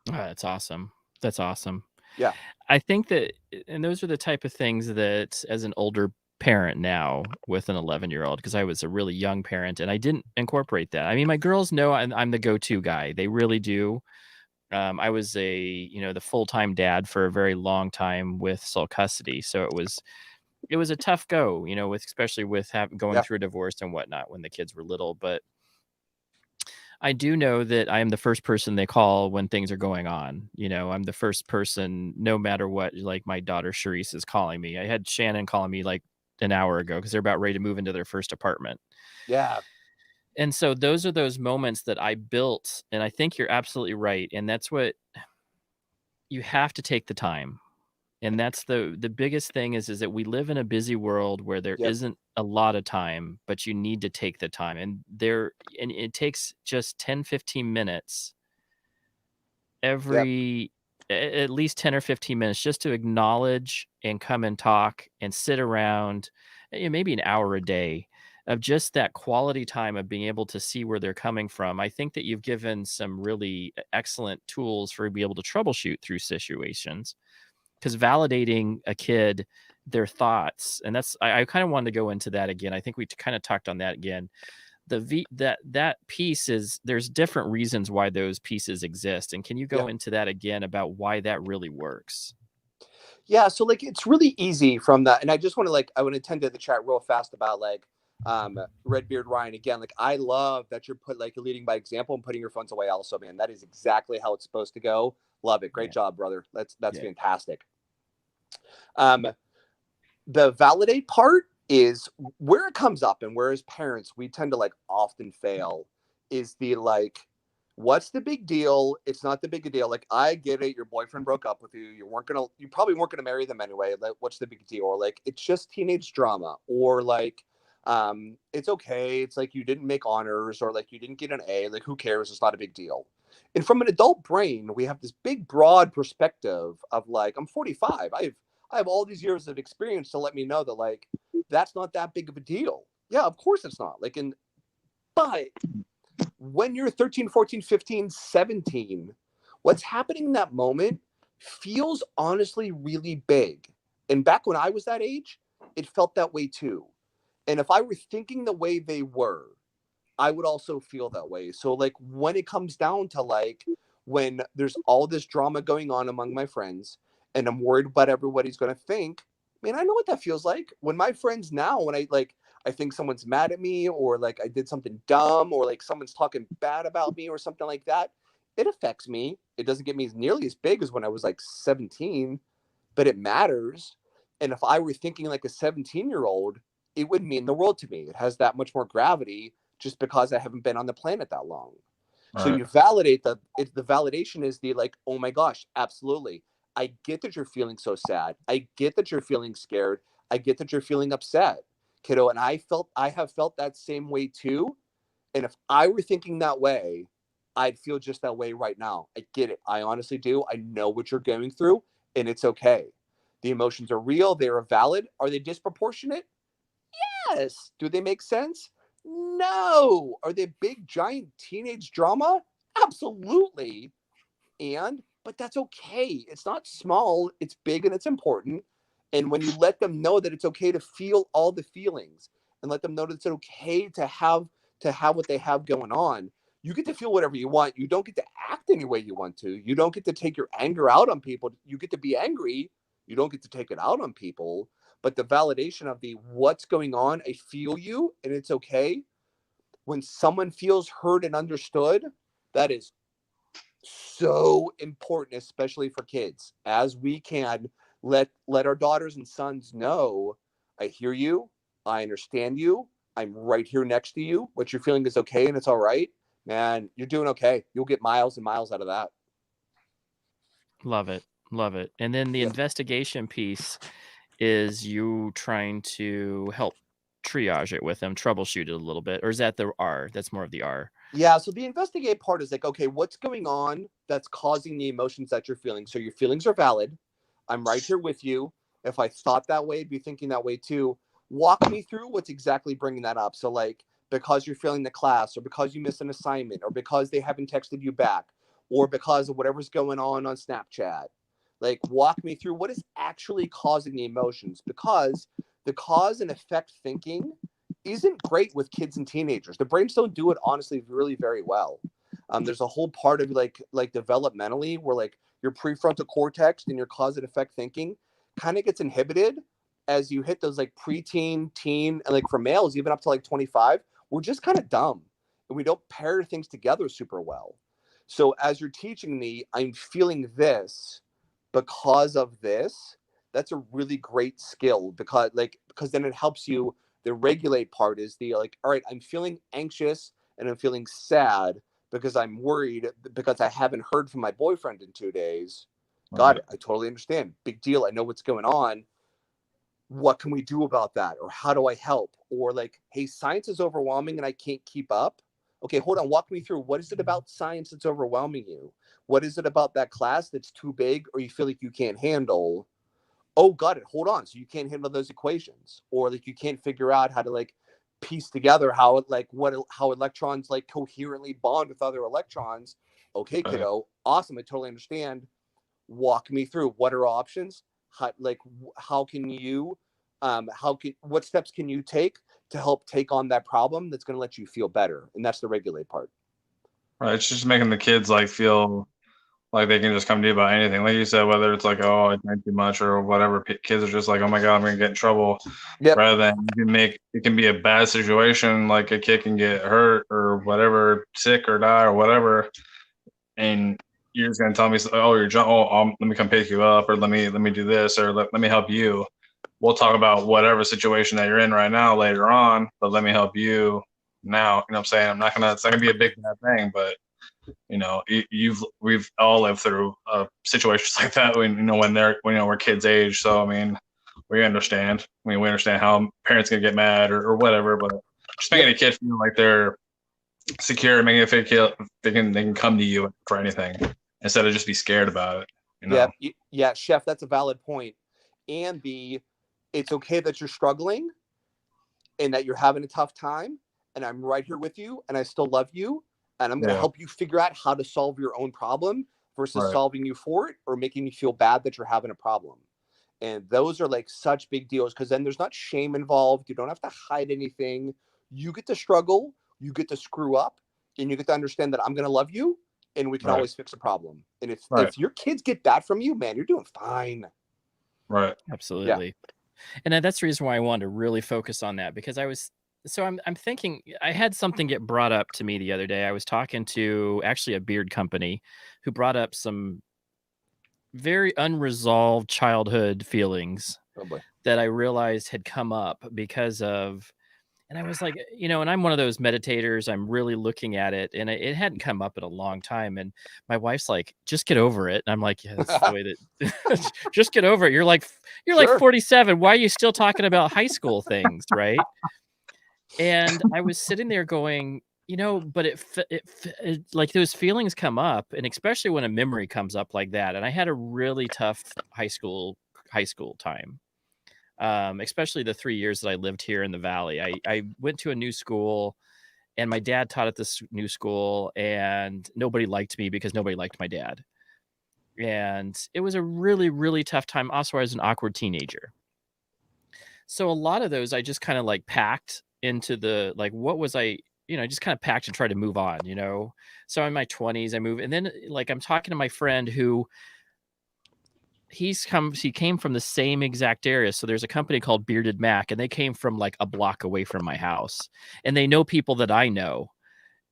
That's awesome. That's awesome. Yeah, I think that, and those are the type of things that as an older parent now with an 11-year-old, because I was a really young parent and I didn't incorporate that. I mean, my girls know I'm the go-to guy. They really do. I was the full-time dad for a very long time with sole custody. So it was a tough go, especially with going through a divorce and whatnot when the kids were little. But I do know that I am the first person they call when things are going on. I'm the first person, no matter what, like my daughter Charisse is calling me. I had Shannon calling me like an hour ago because they're about ready to move into their first apartment. Yeah. And so those are those moments that I built, and I think you're absolutely right. And that's what you have to take the time. And that's the biggest thing is that we live in a busy world where there isn't a lot of time, but you need to take the time. And it takes just 10, 15 minutes every at least 10 or 15 minutes just to acknowledge and come and talk and sit around, maybe an hour a day of just that quality time of being able to see where they're coming from. I think that you've given some really excellent tools for being able to troubleshoot through situations, because validating a kid, their thoughts, and that's, I kind of wanted to go into that again. I think we kind of talked on that again. That piece is, there's different reasons why those pieces exist. And can you go into that again about why that really works? Yeah. So like, it's really easy from that. And I just want to I want to tend to the chat real fast about Redbeard Ryan again. Like, I love that you're leading by example and putting your phones away also, man. That is exactly how it's supposed to go. Love it. Great job, brother. That's fantastic. The validate part is where it comes up, and where as parents we tend to often fail is the what's the big deal? It's not the big deal. Like, I get it, your boyfriend broke up with you, you probably weren't gonna marry them anyway. Like, what's the big deal? Or it's just teenage drama, or it's okay, it's like you didn't make honors, or you didn't get an A, who cares, it's not a big deal. And from an adult brain, we have this big, broad perspective of like, I'm 45. I have all these years of experience to let me know that like that's not that big of a deal. Yeah, of course it's not. Like, but when you're 13, 14, 15, 17, what's happening in that moment feels honestly really big. And back when I was that age, it felt that way too. And if I were thinking the way they were, I would also feel that way. So like when it comes down to like when there's all this drama going on among my friends and I'm worried about everybody's going to think, man, I know what that feels like. When my friends now, when I think someone's mad at me or like I did something dumb or like someone's talking bad about me or something like that, it affects me. It doesn't get me as nearly as big as when I was like 17, but it matters. And if I were thinking like a 17-year-old, it would mean the world to me. It has that much more gravity just because I haven't been on the planet that long. So Right. you validate the validation is the like, oh my gosh, absolutely. I get that you're feeling so sad. I get that you're feeling scared. I get that you're feeling upset, kiddo. And I have felt that same way too. And if I were thinking that way, I'd feel just that way right now. I get it. I honestly do. I know what you're going through, and it's okay. The emotions are real. They are valid. Are they disproportionate? Yes. Do they make sense? No. Are they big, giant teenage drama? Absolutely. But that's okay. It's not small, it's big and it's important. And when you let them know that it's okay to feel all the feelings and let them know that it's okay to have what they have going on, you get to feel whatever you want. You don't get to act any way you want to. You don't get to take your anger out on people. You get to be angry. You don't get to take it out on people. But the validation of the what's going on, I feel you and it's okay. When someone feels heard and understood, that is so important, especially for kids, as we can let our daughters and sons know, I hear you, I understand you, I'm right here next to you. What you're feeling is okay and it's all right. Man, you're doing okay. You'll get miles and miles out of that. Love it. Love it. And then the Yeah. investigation piece is you trying to help triage it with them, troubleshoot it a little bit, or is that the R? That's more of the R. Yeah, so the investigate part is like, okay, what's going on that's causing the emotions that you're feeling? So your feelings are valid. I'm right here with you. If I thought that way, I'd be thinking that way too. Walk me through what's exactly bringing that up. So like because you're failing the class or because you missed an assignment or because they haven't texted you back or because of whatever's going on Snapchat. Like walk me through what is actually causing the emotions, because the cause and effect thinking isn't great with kids and teenagers. The brains don't do it honestly really very well. There's a whole part of like developmentally where like your prefrontal cortex and your cause and effect thinking kind of gets inhibited as you hit those like preteen, teen, and like for males even up to like 25. We're just kind of dumb and we don't pair things together super well. So as you're teaching me, I'm feeling this because of this. That's a really great skill because then it helps you. The regulate part is the like, all right, I'm feeling anxious and I'm feeling sad because I'm worried because I haven't heard from my boyfriend in 2 days. Got it. I totally understand. Big deal. I know what's going on. What can we do about that? Or how do I help? Or like, hey, science is overwhelming and I can't keep up. Okay, hold on. Walk me through. What is it about science that's overwhelming you? What is it about that class that's too big or you feel like you can't handle? Oh, got it. Hold on. So you can't handle those equations, or like you can't figure out how to like piece together how electrons like coherently bond with other electrons. Okay, kiddo. Awesome. I totally understand. Walk me through what are options. How can you what steps can you take to help take on that problem that's going to let you feel better? And that's the regulate part. Right. It's just making the kids like feel like they can just come to you about anything. Like you said, whether it's like, oh, I drank too much or whatever, kids are just like, oh my God, I'm going to get in trouble. Yep. Rather than it can be a bad situation, like a kid can get hurt or whatever, sick or die or whatever. And you're just going to tell me, oh, let me come pick you up, or let me do this, or let me help you. We'll talk about whatever situation that you're in right now later on, but let me help you now. You know what I'm saying? It's not going to be a big bad thing, but you know, we've all lived through situations like that when we're kids' age. So I mean, we understand. We understand how parents can get mad or whatever. But just making a kid feel like they're secure, making it feel they can come to you for anything instead of just be scared about it. You know. Yeah, chef, that's a valid point. And it's okay that you're struggling and that you're having a tough time, and I'm right here with you, and I still love you, and I'm going to Yeah. help you figure out how to solve your own problem versus Right. solving you for it or making you feel bad that you're having a problem. And those are like such big deals, because then there's not shame involved. You don't have to hide anything. You get to struggle, you get to screw up, and you get to understand that I'm going to love you, and we can Right. always fix a problem. And Right. if your kids get that from you, man, you're doing fine. Right. Absolutely. And that's the reason why I wanted to really focus on that, because I'm thinking, I had something get brought up to me the other day. I was talking to actually a beard company who brought up some very unresolved childhood feelings Oh boy. that I realized had come up because of, and I was like, and I'm one of those meditators. I'm really looking at it, and it hadn't come up in a long time. And my wife's like, "Just get over it." And I'm like, "Yeah, that's the way that. Just get over it. You're like Sure. 47. Why are you still talking about high school things, right?" And I was sitting there going, but it like those feelings come up, and especially when a memory comes up like that. And I had a really tough high school time. Especially the 3 years that I lived here in the Valley. I went to a new school, and my dad taught at this new school, and nobody liked me because nobody liked my dad. And it was a really, really tough time. Also, I was an awkward teenager. So a lot of those I just kind of like packed into what was I just kind of packed and tried to move on. So in my 20s, I moved, and then like I'm talking to my friend who he came from the same exact area. So there's a company called Bearded Mac, and they came from like a block away from my house, and they know people that I know.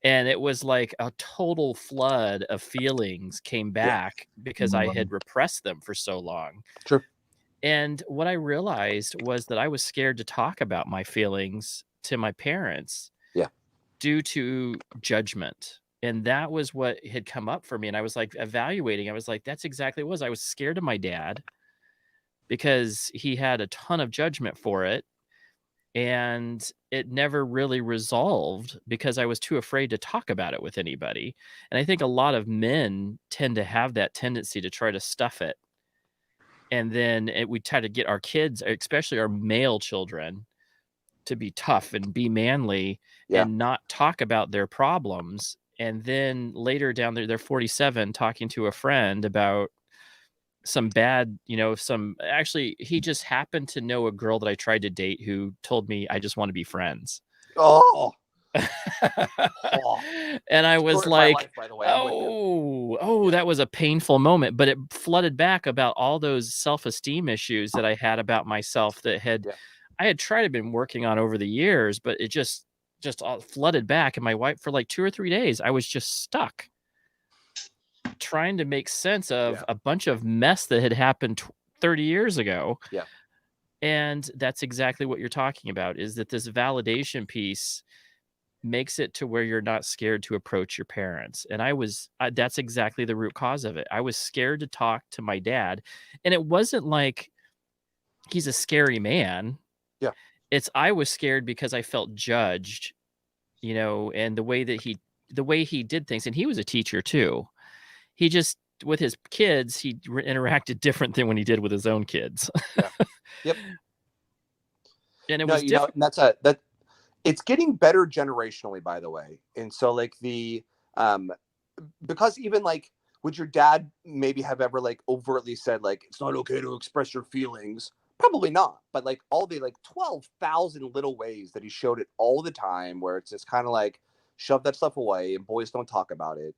And it was like a total flood of feelings came back because I had repressed them for so long. Sure. And what I realized was that I was scared to talk about my feelings to my parents. Yeah. Due to judgment. And that was what had come up for me. And I was like evaluating. I was like, that's exactly what it was. I was scared of my dad because he had a ton of judgment for it. And it never really resolved because I was too afraid to talk about it with anybody. And I think a lot of men tend to have that tendency to try to stuff it. And then we try to get our kids, especially our male children, to be tough and be manly and not talk about their problems. And then later down there, they're 47 talking to a friend about some bad, actually, he just happened to know a girl that I tried to date who told me, I just want to be friends. Oh. And I was like, life, by the way. that was a painful moment, but it flooded back about all those self-esteem issues that I had about myself that I had tried to been working on over the years, but it just all flooded back. And my wife, for like 2 or 3 days, I was just stuck trying to make sense of a bunch of mess that had happened 30 years ago. Yeah. And that's exactly what you're talking about, is that this validation piece makes it to where you're not scared to approach your parents. And that's exactly the root cause of it. I was scared to talk to my dad. And it wasn't like he's a scary man. Yeah. I was scared because I felt judged, and the way he did things. And he was a teacher too. He just, with his kids, he interacted different than when he did with his own kids. Yeah. Yep. And it was different. And it's getting better generationally, by the way. And so like because even like, would your dad maybe have ever like overtly said like, it's not okay to express your feelings? Probably not. But like all the like 12,000 little ways that he showed it all the time, where it's just kind of like, shove that stuff away and boys don't talk about it.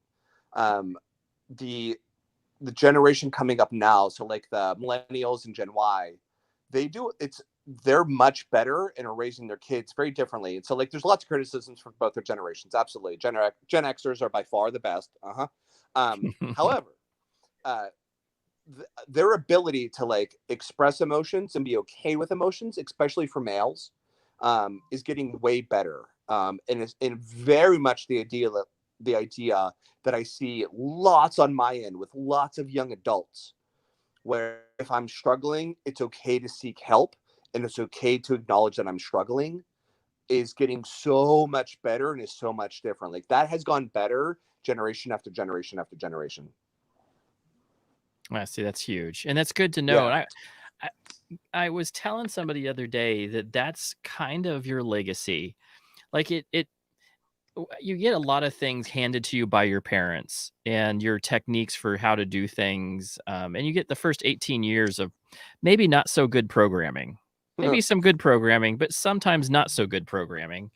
The generation coming up now, so like the millennials and Gen Y, they're much better and are raising their kids very differently. And so like there's lots of criticisms for both their generations. Absolutely. Gen Xers are by far the best. However, their ability to like express emotions and be okay with emotions, especially for males, is getting way better. And it's very much the idea that I see lots on my end with lots of young adults, where if I'm struggling, it's okay to seek help, and it's okay to acknowledge that I'm struggling, is getting so much better and is so much different. Like that has gone better generation after generation after generation. I see. That's huge, and that's good to know. Yeah. And I was telling somebody the other day that that's kind of your legacy. Like you get a lot of things handed to you by your parents and your techniques for how to do things, and you get the first 18 years of maybe not so good programming, maybe some good programming, but sometimes not so good programming.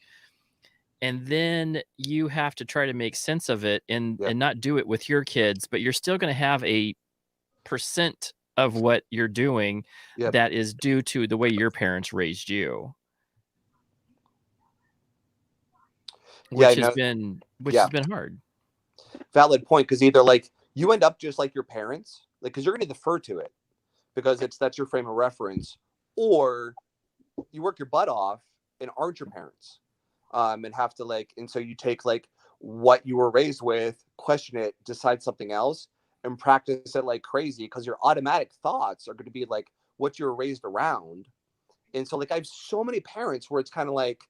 And then you have to try to make sense of it and Yep. not do it with your kids, but you're still going to have a percent of what you're doing Yep. that is due to the way your parents raised you. Which has been hard. Valid point, because either like you end up just like your parents, like because you're going to defer to it because that's your frame of reference, or you work your butt off and aren't your parents, and have to like, and so you take like what you were raised with, question it, decide something else, and practice it like crazy because your automatic thoughts are going to be like what you were raised around. And so like I have so many parents where it's kind of like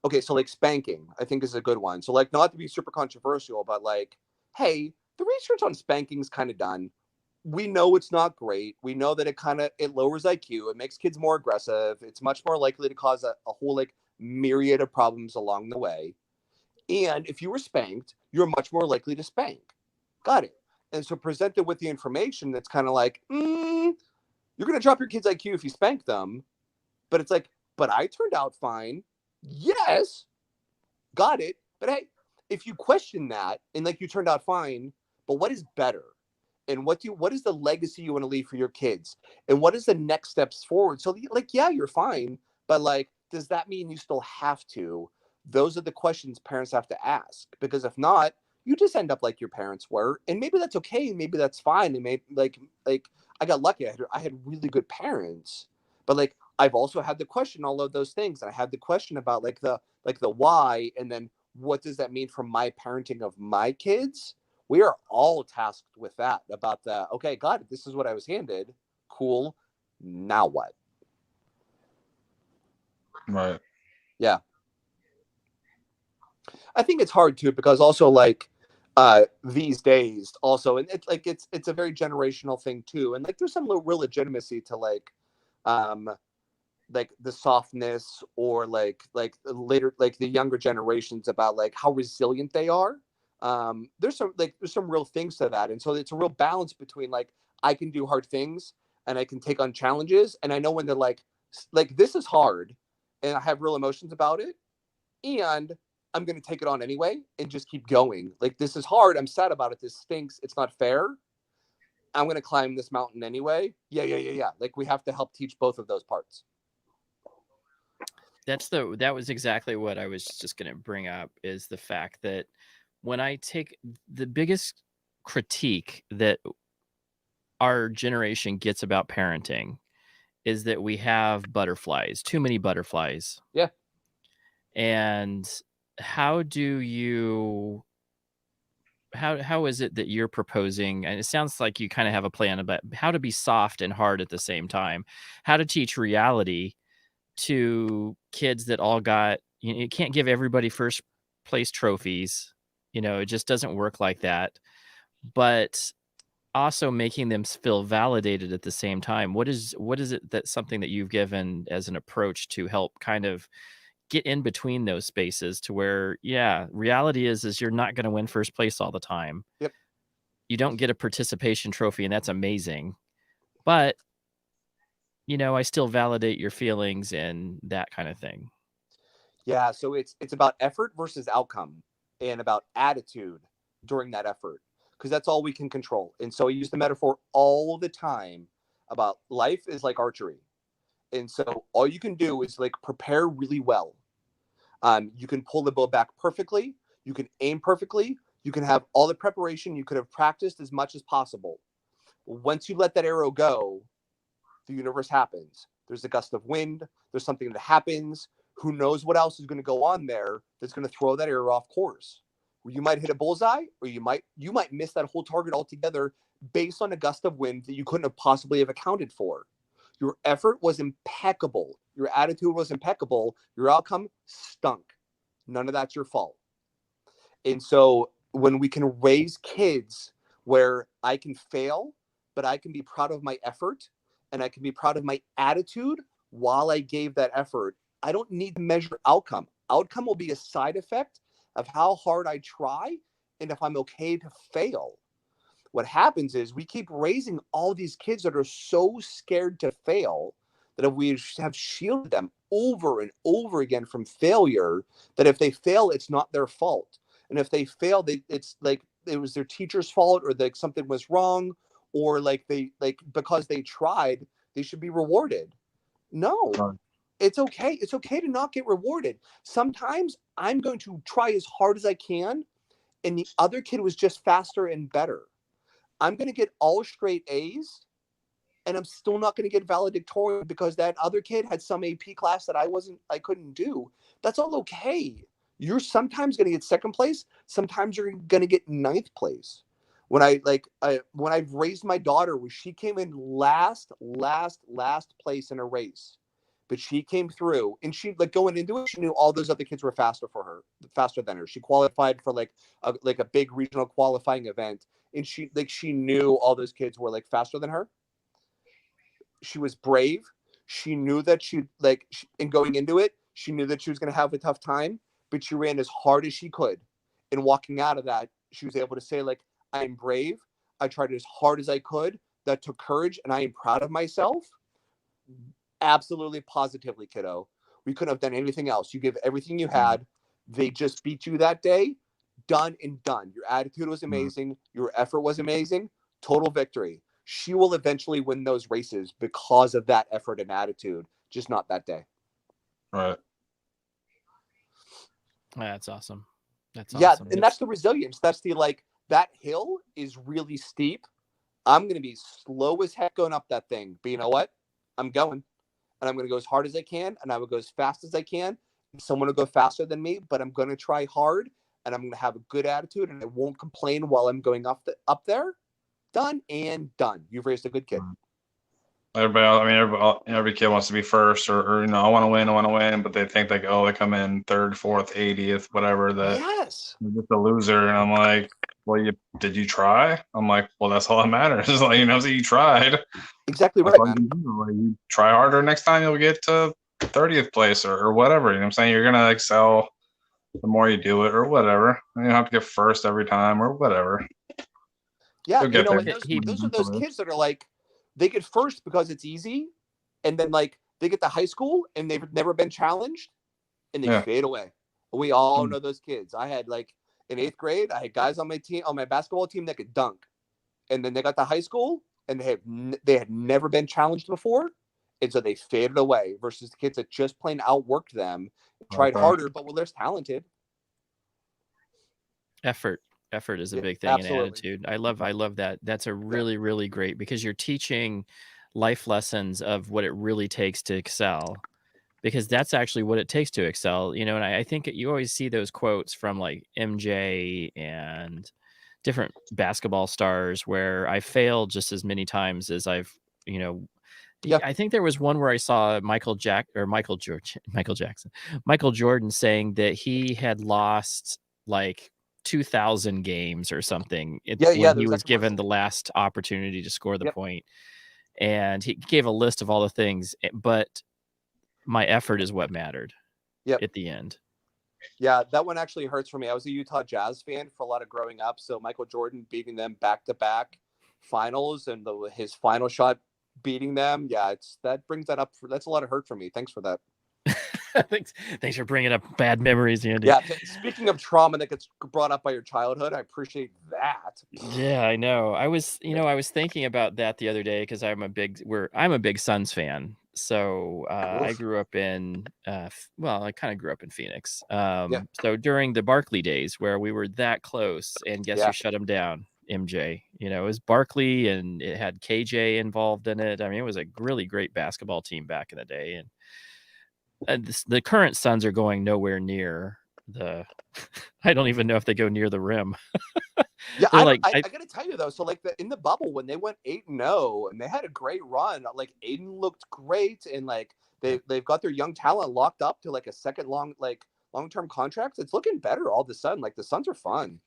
okay, so like spanking I think is a good one. So like, not to be super controversial, but like, hey, the research on spanking is kind of done. We know it's not great. We know that it lowers IQ, it makes kids more aggressive, it's much more likely to cause a whole like myriad of problems along the way. And if you were spanked, you're much more likely to spank. Got it. And so presented with the information that's kind of like, you're going to drop your kids' IQ if you spank them. But it's like, but I turned out fine. Yes. Got it. But hey, if you question that and like you turned out fine, but what is better? And what is the legacy you want to leave for your kids? And what is the next steps forward? So like, yeah, you're fine. But like, does that mean you still have to? Those are the questions parents have to ask, because if not, you just end up like your parents were, and maybe that's okay, maybe that's fine. And maybe like I got lucky. I had really good parents, but like I've also had to question all of those things, and I had the question about like the why, and then what does that mean for my parenting of my kids? We are all tasked with that. About the okay, God, this is what I was handed. Cool. Now what? Right. Yeah. I think it's hard too, because also like these days also, and it's like it's a very generational thing too, and like there's some real legitimacy to like the softness, or like later like the younger generations about like how resilient they are. There's some real things to that, and so it's a real balance between like I can do hard things and I can take on challenges, and I know when they're like this is hard, and I have real emotions about it, and I'm going to take it on anyway and just keep going. Like, this is hard. I'm sad about it. This stinks. It's not fair. I'm going to climb this mountain anyway. Yeah. Like, we have to help teach both of those parts. That was exactly what I was just going to bring up, is the fact that when I take the biggest critique that our generation gets about parenting is that we have butterflies, too many butterflies. Yeah. And how is it that you're proposing, and it sounds like you kind of have a plan about how to be soft and hard at the same time, how to teach reality to kids that all got, you can't give everybody first place trophies, it just doesn't work like that, but also making them feel validated at the same time. What is it, that's something that you've given as an approach to help kind of get in between those spaces to where, yeah, reality is you're not going to win first place all the time. Yep. You don't get a participation trophy, and that's amazing. But, I still validate your feelings and that kind of thing. Yeah. So it's about effort versus outcome, and about attitude during that effort, because that's all we can control. And so I use the metaphor all the time about life is like archery. And so all you can do is like prepare really well. You can pull the bow back perfectly. You can aim perfectly. You can have all the preparation. You could have practiced as much as possible. Once you let that arrow go, the universe happens. There's a gust of wind. There's something that happens. Who knows what else is going to go on there that's going to throw that arrow off course? You might hit a bullseye, or you might miss that whole target altogether based on a gust of wind that you couldn't have possibly have accounted for. Your effort was impeccable Your attitude was impeccable. Your outcome stunk. None of that's your fault. And so when we can raise kids where I can fail, but I can be proud of my effort and I can be proud of my attitude while I gave that effort, I don't need to measure outcome. Outcome will be a side effect of how hard I try and if I'm okay to fail. What happens is we keep raising all these kids that are so scared to fail that if we have shielded them over and over again from failure, that if they fail, it's not their fault. And if they fail, it's like it was their teacher's fault or like something was wrong or like because they tried, they should be rewarded. No, Right. it's okay. It's okay to not get rewarded. Sometimes I'm going to try as hard as I can, and the other kid was just faster and better. I'm going to get all straight A's, and I'm still not going to get valedictorian because that other kid had some AP class that I couldn't do. That's all okay. You're sometimes going to get second place. Sometimes you're going to get ninth place. When I've raised my daughter, where she came in last place in a race, but she came through, and she like going into it, she knew all those other kids were faster than her. She qualified for like a big regional qualifying event, and she knew all those kids were like faster than her. She was brave. She knew that in going into it, she knew that she was going to have a tough time, but she ran as hard as she could. And walking out of that, she was able to say, like, I'm brave. I tried as hard as I could. That took courage, and I am proud of myself. Absolutely, positively, kiddo. We couldn't have done anything else. You gave everything you had. They just beat you that day. Done and done. Your attitude was amazing. Your effort was amazing. Total victory. She will eventually win those races because of that effort and attitude, just not that day. Right. That's awesome. That's Yeah, awesome. and that's the resilience. That's the that hill is really steep. I'm going to be slow as heck going up that thing. But you know what? I'm going. And I'm going to go as hard as I can. And I will go as fast as I can. Someone will go faster than me, but I'm going to try hard. And I'm going to have a good attitude. And I won't complain while I'm going up there. Done and done. You've raised a good kid. Every kid wants to be first or I want to win, but they think like, oh, they come in third, fourth, 80th, whatever, that Yes. you're just a loser. And I'm like, well, did you try? I'm like, well, that's all that matters. It's like, so you tried. Exactly That's right, all man. Like, you try harder next time, you'll get to 30th place or whatever. You know what I'm saying? You're going to excel the more you do it or whatever. You don't have to get first every time or whatever. Yeah, You'll get there. and those are those kids that are like, they get first because it's easy, and then like they get to high school and they've never been challenged, and they fade away. We all know those kids. I had like in 8th grade, I had guys on my team, on my basketball team, that could dunk, and then they got to high school and they had never been challenged before, and so they faded away. Versus the kids that just plain outworked them, tried harder, but were less talented. Effort is a big thing. Absolutely. And attitude. I love that. That's a really, really great, because you're teaching life lessons of what it really takes to excel, because that's actually what it takes to excel. And I think you always see those quotes from like MJ and different basketball stars where I failed just as many times as I've, I think there was one where I saw Michael Jordan saying that he had lost like 2,000 games or something when he was given the last opportunity to score the point. And he gave a list of all the things, but my effort is what mattered at the end. Yeah, that one actually hurts for me. I was a Utah Jazz fan for a lot of growing up, so Michael Jordan beating them back-to-back finals and his final shot beating them, that brings that up. That's a lot of hurt for me. Thanks for that. Thanks for bringing up bad memories, Andy. Yeah, speaking of trauma that gets brought up by your childhood, I appreciate that. Yeah, I know. I was thinking about that the other day because I'm a big Suns fan. So I grew up in I kind of grew up in Phoenix. So during the Barkley days where we were that close, and guess who shut him down? MJ. It was Barkley, and it had KJ involved in it. I mean, it was a really great basketball team back in the day, and the current Suns are going nowhere near the I don't even know if they go near the rim. Yeah, They're I, like, I, I gotta tell you though. So like in the bubble when they went 8-0 and they had a great run, like Aiden looked great, and like they've got their young talent locked up to like a second long-term contract. It's looking better all of a sudden. Like the Suns are fun.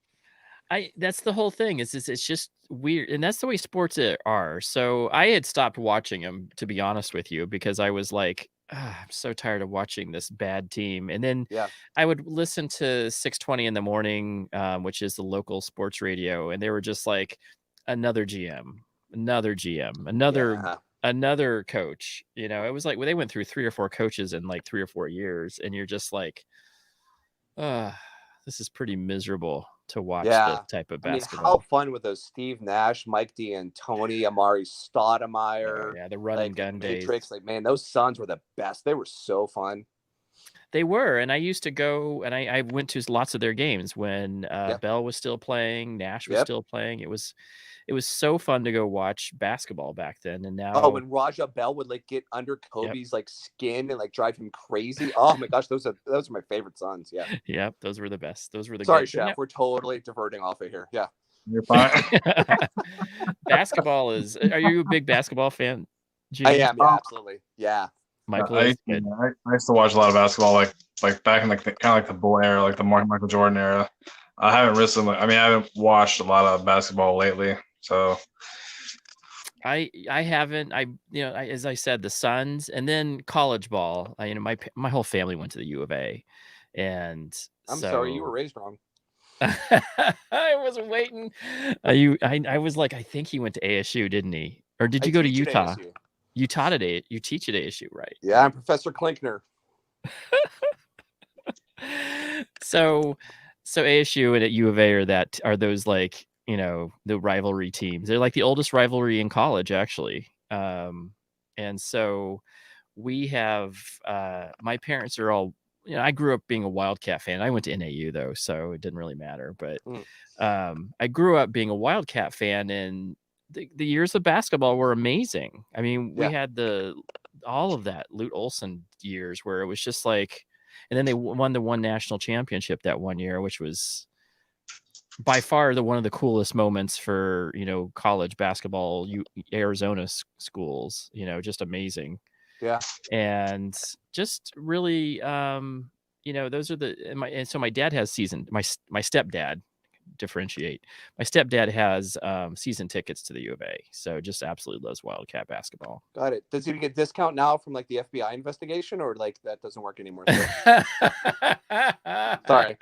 that's the whole thing is it's just weird, and that's the way sports are. So I had stopped watching them, to be honest with you, because I was like, I'm so tired of watching this bad team. And then Yeah, I would listen to 620 in the morning, which is the local sports radio, and they were just like, another GM, another GM, yeah. another coach. You know, it was like, well, they went through 3 or 4 coaches in like 3 or 4 years, and you're just like, uh, this is pretty miserable to watch this Yeah. type of I mean, how basketball. fun with those Steve Nash, Mike D'Antoni, Amari Oh, Stoudemire, yeah, the run and like the gun days. Matrix. Like, man, those Suns were the best. They were so fun. They were, and I used to go, and I went to lots of their games when Yep. Bell was still playing, Nash was Yep. still playing. It was so fun to go watch basketball back then, and Oh, now, when Raja Bell would like get under yep, Kobe's like skin and like drive him crazy. Oh my gosh, those are my favorite Suns. Yeah. yep, those were the best. Those were the Sorry, good. But Chef. We're totally diverting off of here. Yeah. You're fine. basketball is. Are you a big basketball fan, I James? am. Yeah, absolutely. Yeah. Michael I is used, to, good. I used to watch a lot of basketball, like back in the kind of like the Bull era, like the Michael Jordan era. I haven't recently. I mean, I haven't watched a lot of basketball lately. So I haven't. As I said, the Suns, and then college ball. My whole family went to the U of A, and I'm sorry, you were so raised wrong. I was waiting. I was like, I think he went to ASU, didn't he? Or did I you go to teach at Utah? ASU. You taught at you teach at ASU, right? Yeah, I'm Professor Klinkner. So ASU and at U of A are those like, the rivalry teams. They're like the oldest rivalry in college, actually. And so we have my parents are all, I grew up being a Wildcat fan. I went to NAU though, so it didn't really matter. But I grew up being a Wildcat fan, and the years of basketball were amazing. I mean, we Yeah. had all of that Lute Olson years where it was just like, and then they won the one national championship that one year, which was by far one of the coolest moments for, college basketball, Arizona schools, just amazing. Yeah. And just really, those are and so my dad has my stepdad, differentiate. My stepdad has season tickets to the U of A, so just absolutely loves Wildcat basketball. Got it. Does he get a discount now from like the FBI investigation, or like that doesn't work anymore? Sorry.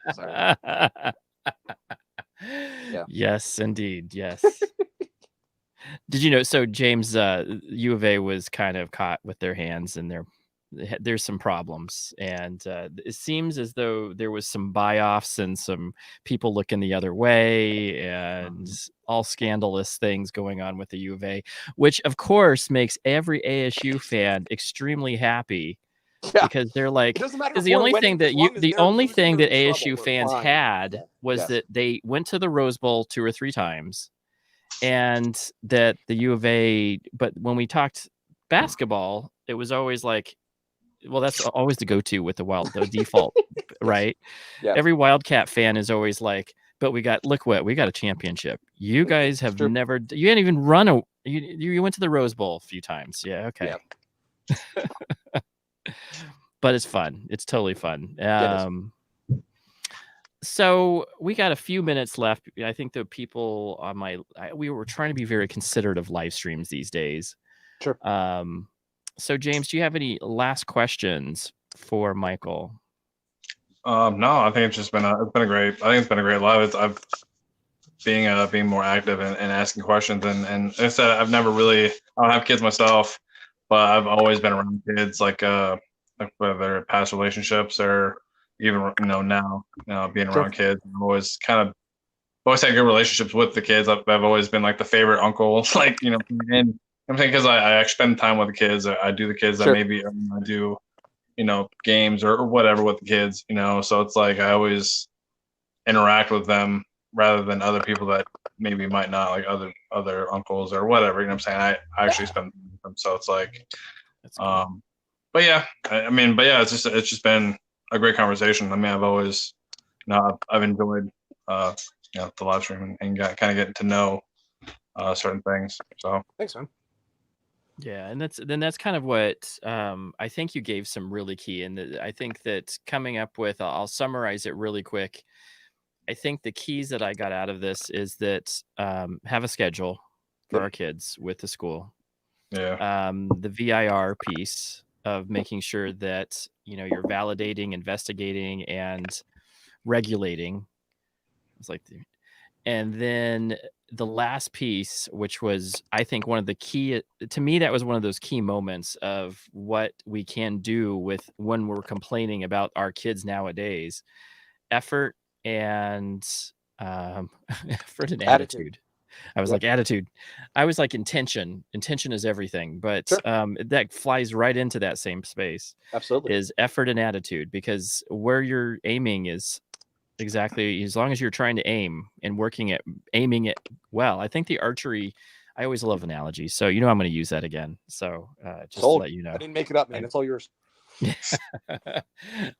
Yeah. Yes, indeed. Yes. Did you know? So James, U of A was kind of caught with their hands in there's some problems, and it seems as though there was some buy-offs and some people looking the other way, and all scandalous things going on with the U of A, which of course makes every ASU fan extremely happy. Yeah. Because they're like, It doesn't matter because if we're winning, as long as the they're only losing thing or that in trouble, ASU we're fans fine. had Yeah. was Yes. that they went to the Rose Bowl 2 or 3 times, and that the U of A. But when we talked basketball, it was always like, well, that's always the go-to with the default, right? Yeah. Every Wildcat fan is always like, but we got a championship. You guys have True. never, you didn't even run you went to the Rose Bowl a few times. Yeah. Okay. But it's fun. It's totally fun. So we got a few minutes left. I think the people on we were trying to be very considerate of live streams these days. Sure. So James, do you have any last questions for Michael? No, I think it's been a great live. I've being more active and asking questions, and like I said, I don't have kids myself, but I've always been around kids, like whether past relationships or even now being around kids. I've always had good relationships with the kids. I've always been like the favorite uncle, like and I'm saying because I actually spend time with the kids. I do the kids that maybe I do games or whatever with the kids, so it's like I always interact with them rather than other people that maybe might not, like other uncles or whatever, I'm saying. I actually spend time with them, so it's like cool. But yeah, it's just been a great conversation. I mean, I've always I've enjoyed the live stream and kind of getting to know certain things. So Thanks, man. Yeah, and that's kind of what I think you gave some really key, and I think that coming up with, I'll summarize it really quick. I think the keys that I got out of this is that have a schedule for Yep. our kids with the school. yeah, The VIR piece of making sure that you're validating, investigating, and regulating. It's like, and then the last piece, which was, I think, one of the key to me, that was one of those key moments of what we can do with when we're complaining about our kids nowadays: effort and effort and attitude. I was Yep. like attitude. I was like intention. Intention is everything, but Sure. that flies right into that same space. Absolutely. Is effort and attitude, because where you're aiming is exactly, as long as you're trying to aim and aiming it well. I think the archery. I always love analogies, so I'm going to use that again. So just Sold. to let you know, I didn't make it up, man. It's all yours.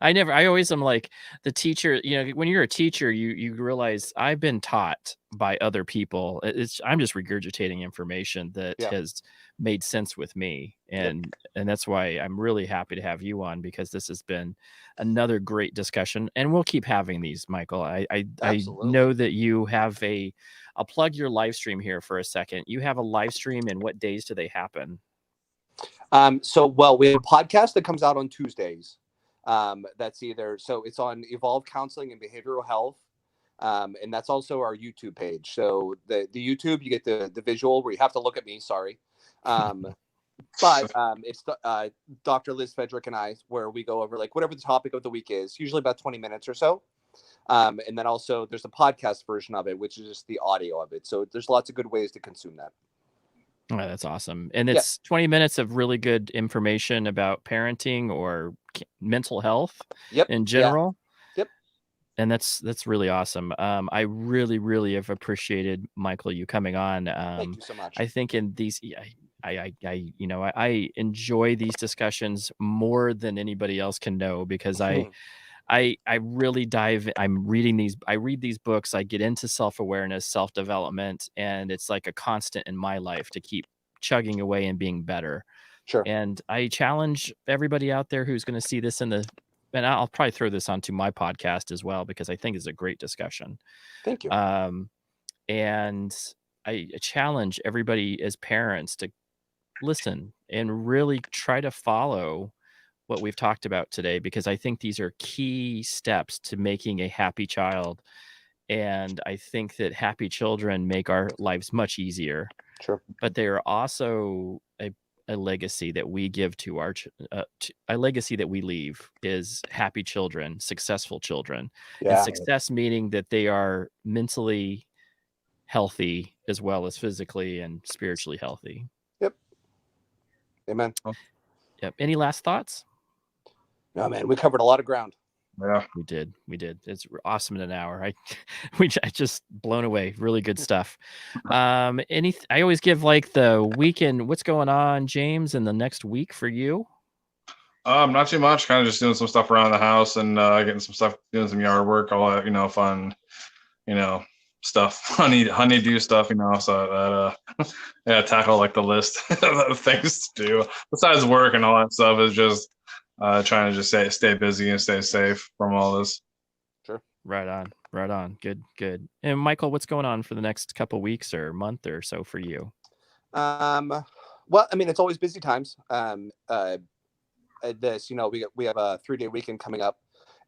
I always am like the teacher, when you're a teacher, you realize I've been taught by other people. I'm just regurgitating information that Yeah. has made sense with me. And that's why I'm really happy to have you on, because this has been another great discussion, and we'll keep having these, Michael. I Absolutely. know that you have I'll plug your live stream here for a second. You have a live stream, and what days do they happen? Well, we have a podcast that comes out on Tuesdays. That's it's on Evolve Counseling and Behavioral Health. And that's also our YouTube page. So the YouTube, you get the visual where you have to look at me. Sorry. But it's Dr. Liz Fedrick and I, where we go over like whatever the topic of the week is, usually about 20 minutes or so. And then also there's a podcast version of it, which is just the audio of it. So there's lots of good ways to consume that. Oh, that's awesome. And it's 20 minutes of really good information about parenting or mental health in general. Yep. And that's really awesome. I really, really have appreciated, Michael, you coming on. Thank you so much. I think in these, I enjoy these discussions more than anybody else can know, because I really I read these books, I get into self-awareness, self-development, and it's like a constant in my life to keep chugging away and being better. Sure. And I challenge everybody out there who's going to see this and I'll probably throw this onto my podcast as well, because I think it's a great discussion. Thank you. And I challenge everybody as parents to listen and really try to follow what we've talked about today, because I think these are key steps to making a happy child. And I think that happy children make our lives much easier. Sure. But they are also a legacy that we give to a legacy that we leave is happy children, successful children. Yeah. And success meaning that they are mentally healthy as well as physically and spiritually healthy. Yep. Amen. Yep. Any last thoughts? No, man, we covered a lot of ground. Yeah, we did. It's awesome in an hour. I just blown away. Really good stuff. I always give like the weekend. What's going on, James, in the next week for you? Not too much. Kind of just doing some stuff around the house and getting some stuff, doing some yard work, all that, fun, stuff, honeydew stuff, so that tackle like the list of things to do besides work and all that stuff is just trying to just stay busy and stay safe from all this. Sure. Right on. Good. And Michael, what's going on for the next couple weeks or month or so for you? Well, I mean, it's always busy times. We have a 3-day weekend coming up.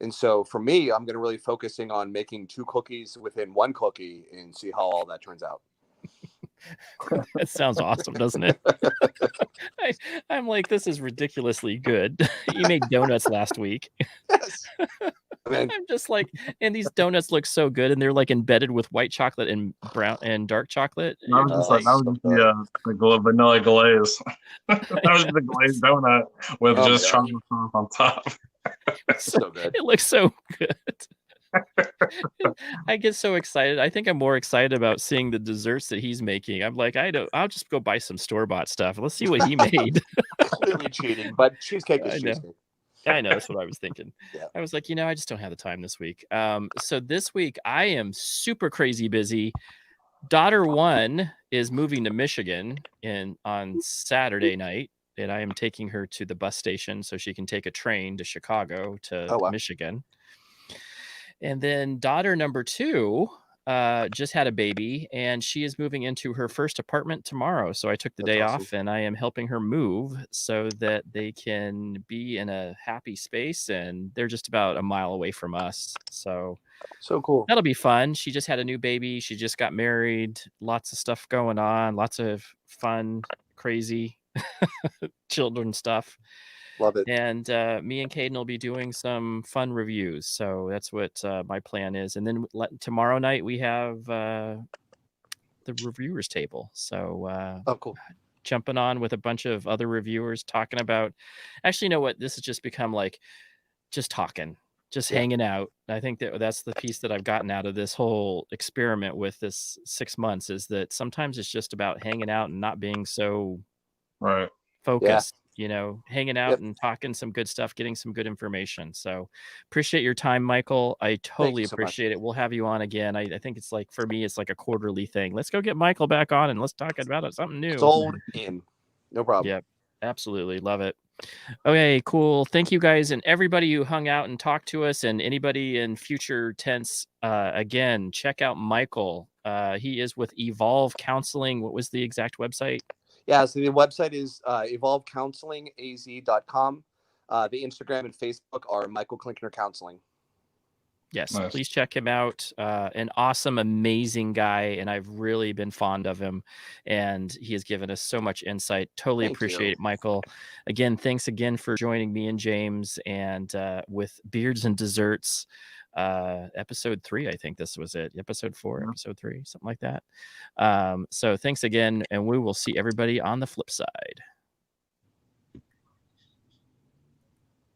And so for me, I'm going to really focusing on making 2 cookies within 1 cookie and see how all that turns out. That sounds awesome, doesn't it? I'm like, this is ridiculously good. You made donuts last week. Yes. I'm just like, and these donuts look so good, and they're like embedded with white chocolate and brown and dark chocolate. That was the vanilla glaze. That was the glazed donut with just chocolate sauce on top. So good. It looks so good. I get so excited. I think I'm more excited about seeing the desserts that he's making. I'm like, I'll just go buy some store-bought stuff. Let's see what he made. Clearly cheating, but cheesecake is cheesecake. I know, that's what I was thinking. Yeah. I was like, I just don't have the time this week. So this week I am super crazy busy. Daughter one is moving to Michigan on Saturday night, and I am taking her to the bus station so she can take a train to Chicago to Oh, wow. Michigan. And then daughter number two just had a baby, and she is moving into her first apartment tomorrow. So I took the That's day awesome. off, and I am helping her move so that they can be in a happy space. And they're just about a mile away from us. So So cool. that'll be fun. She just had a new baby. She just got married. Lots of stuff going on. Lots of fun, crazy children stuff. Love it. And me and Caden will be doing some fun reviews. So that's what my plan is. And then tomorrow night we have the reviewers table. So Oh, cool. jumping on with a bunch of other reviewers talking about, actually, you know what? This has just become like just talking, just hanging out. I think that's the piece that I've gotten out of this whole experiment with this 6 months, is that sometimes it's just about hanging out and not being so Right. focused, hanging out Yep. and talking some good stuff, getting some good information. So appreciate your time, Michael. I totally you so much. appreciate it. We'll have you on again. I think it's like, for me, it's like a quarterly thing. Let's go get Michael back on and let's talk about something new. Sold in. No problem. Yep. Absolutely. Love it. Okay, cool. Thank you guys, and everybody who hung out and talked to us, and anybody in future tense. Again, check out Michael. He is with Evolve Counseling. What was the exact website? Yeah, so the website is evolvecounselingaz.com. The Instagram and Facebook are Michael Klinkner Counseling. Yes, Nice. Please check him out. An awesome, amazing guy, and I've really been fond of him, and he has given us so much insight. Totally Thank appreciate you. it, Michael. Again, thanks again for joining me and James, and with Beards and Desserts, episode 3, I think this was it. Episode 4, episode 3, something like that. So thanks again, and we will see everybody on the flip side.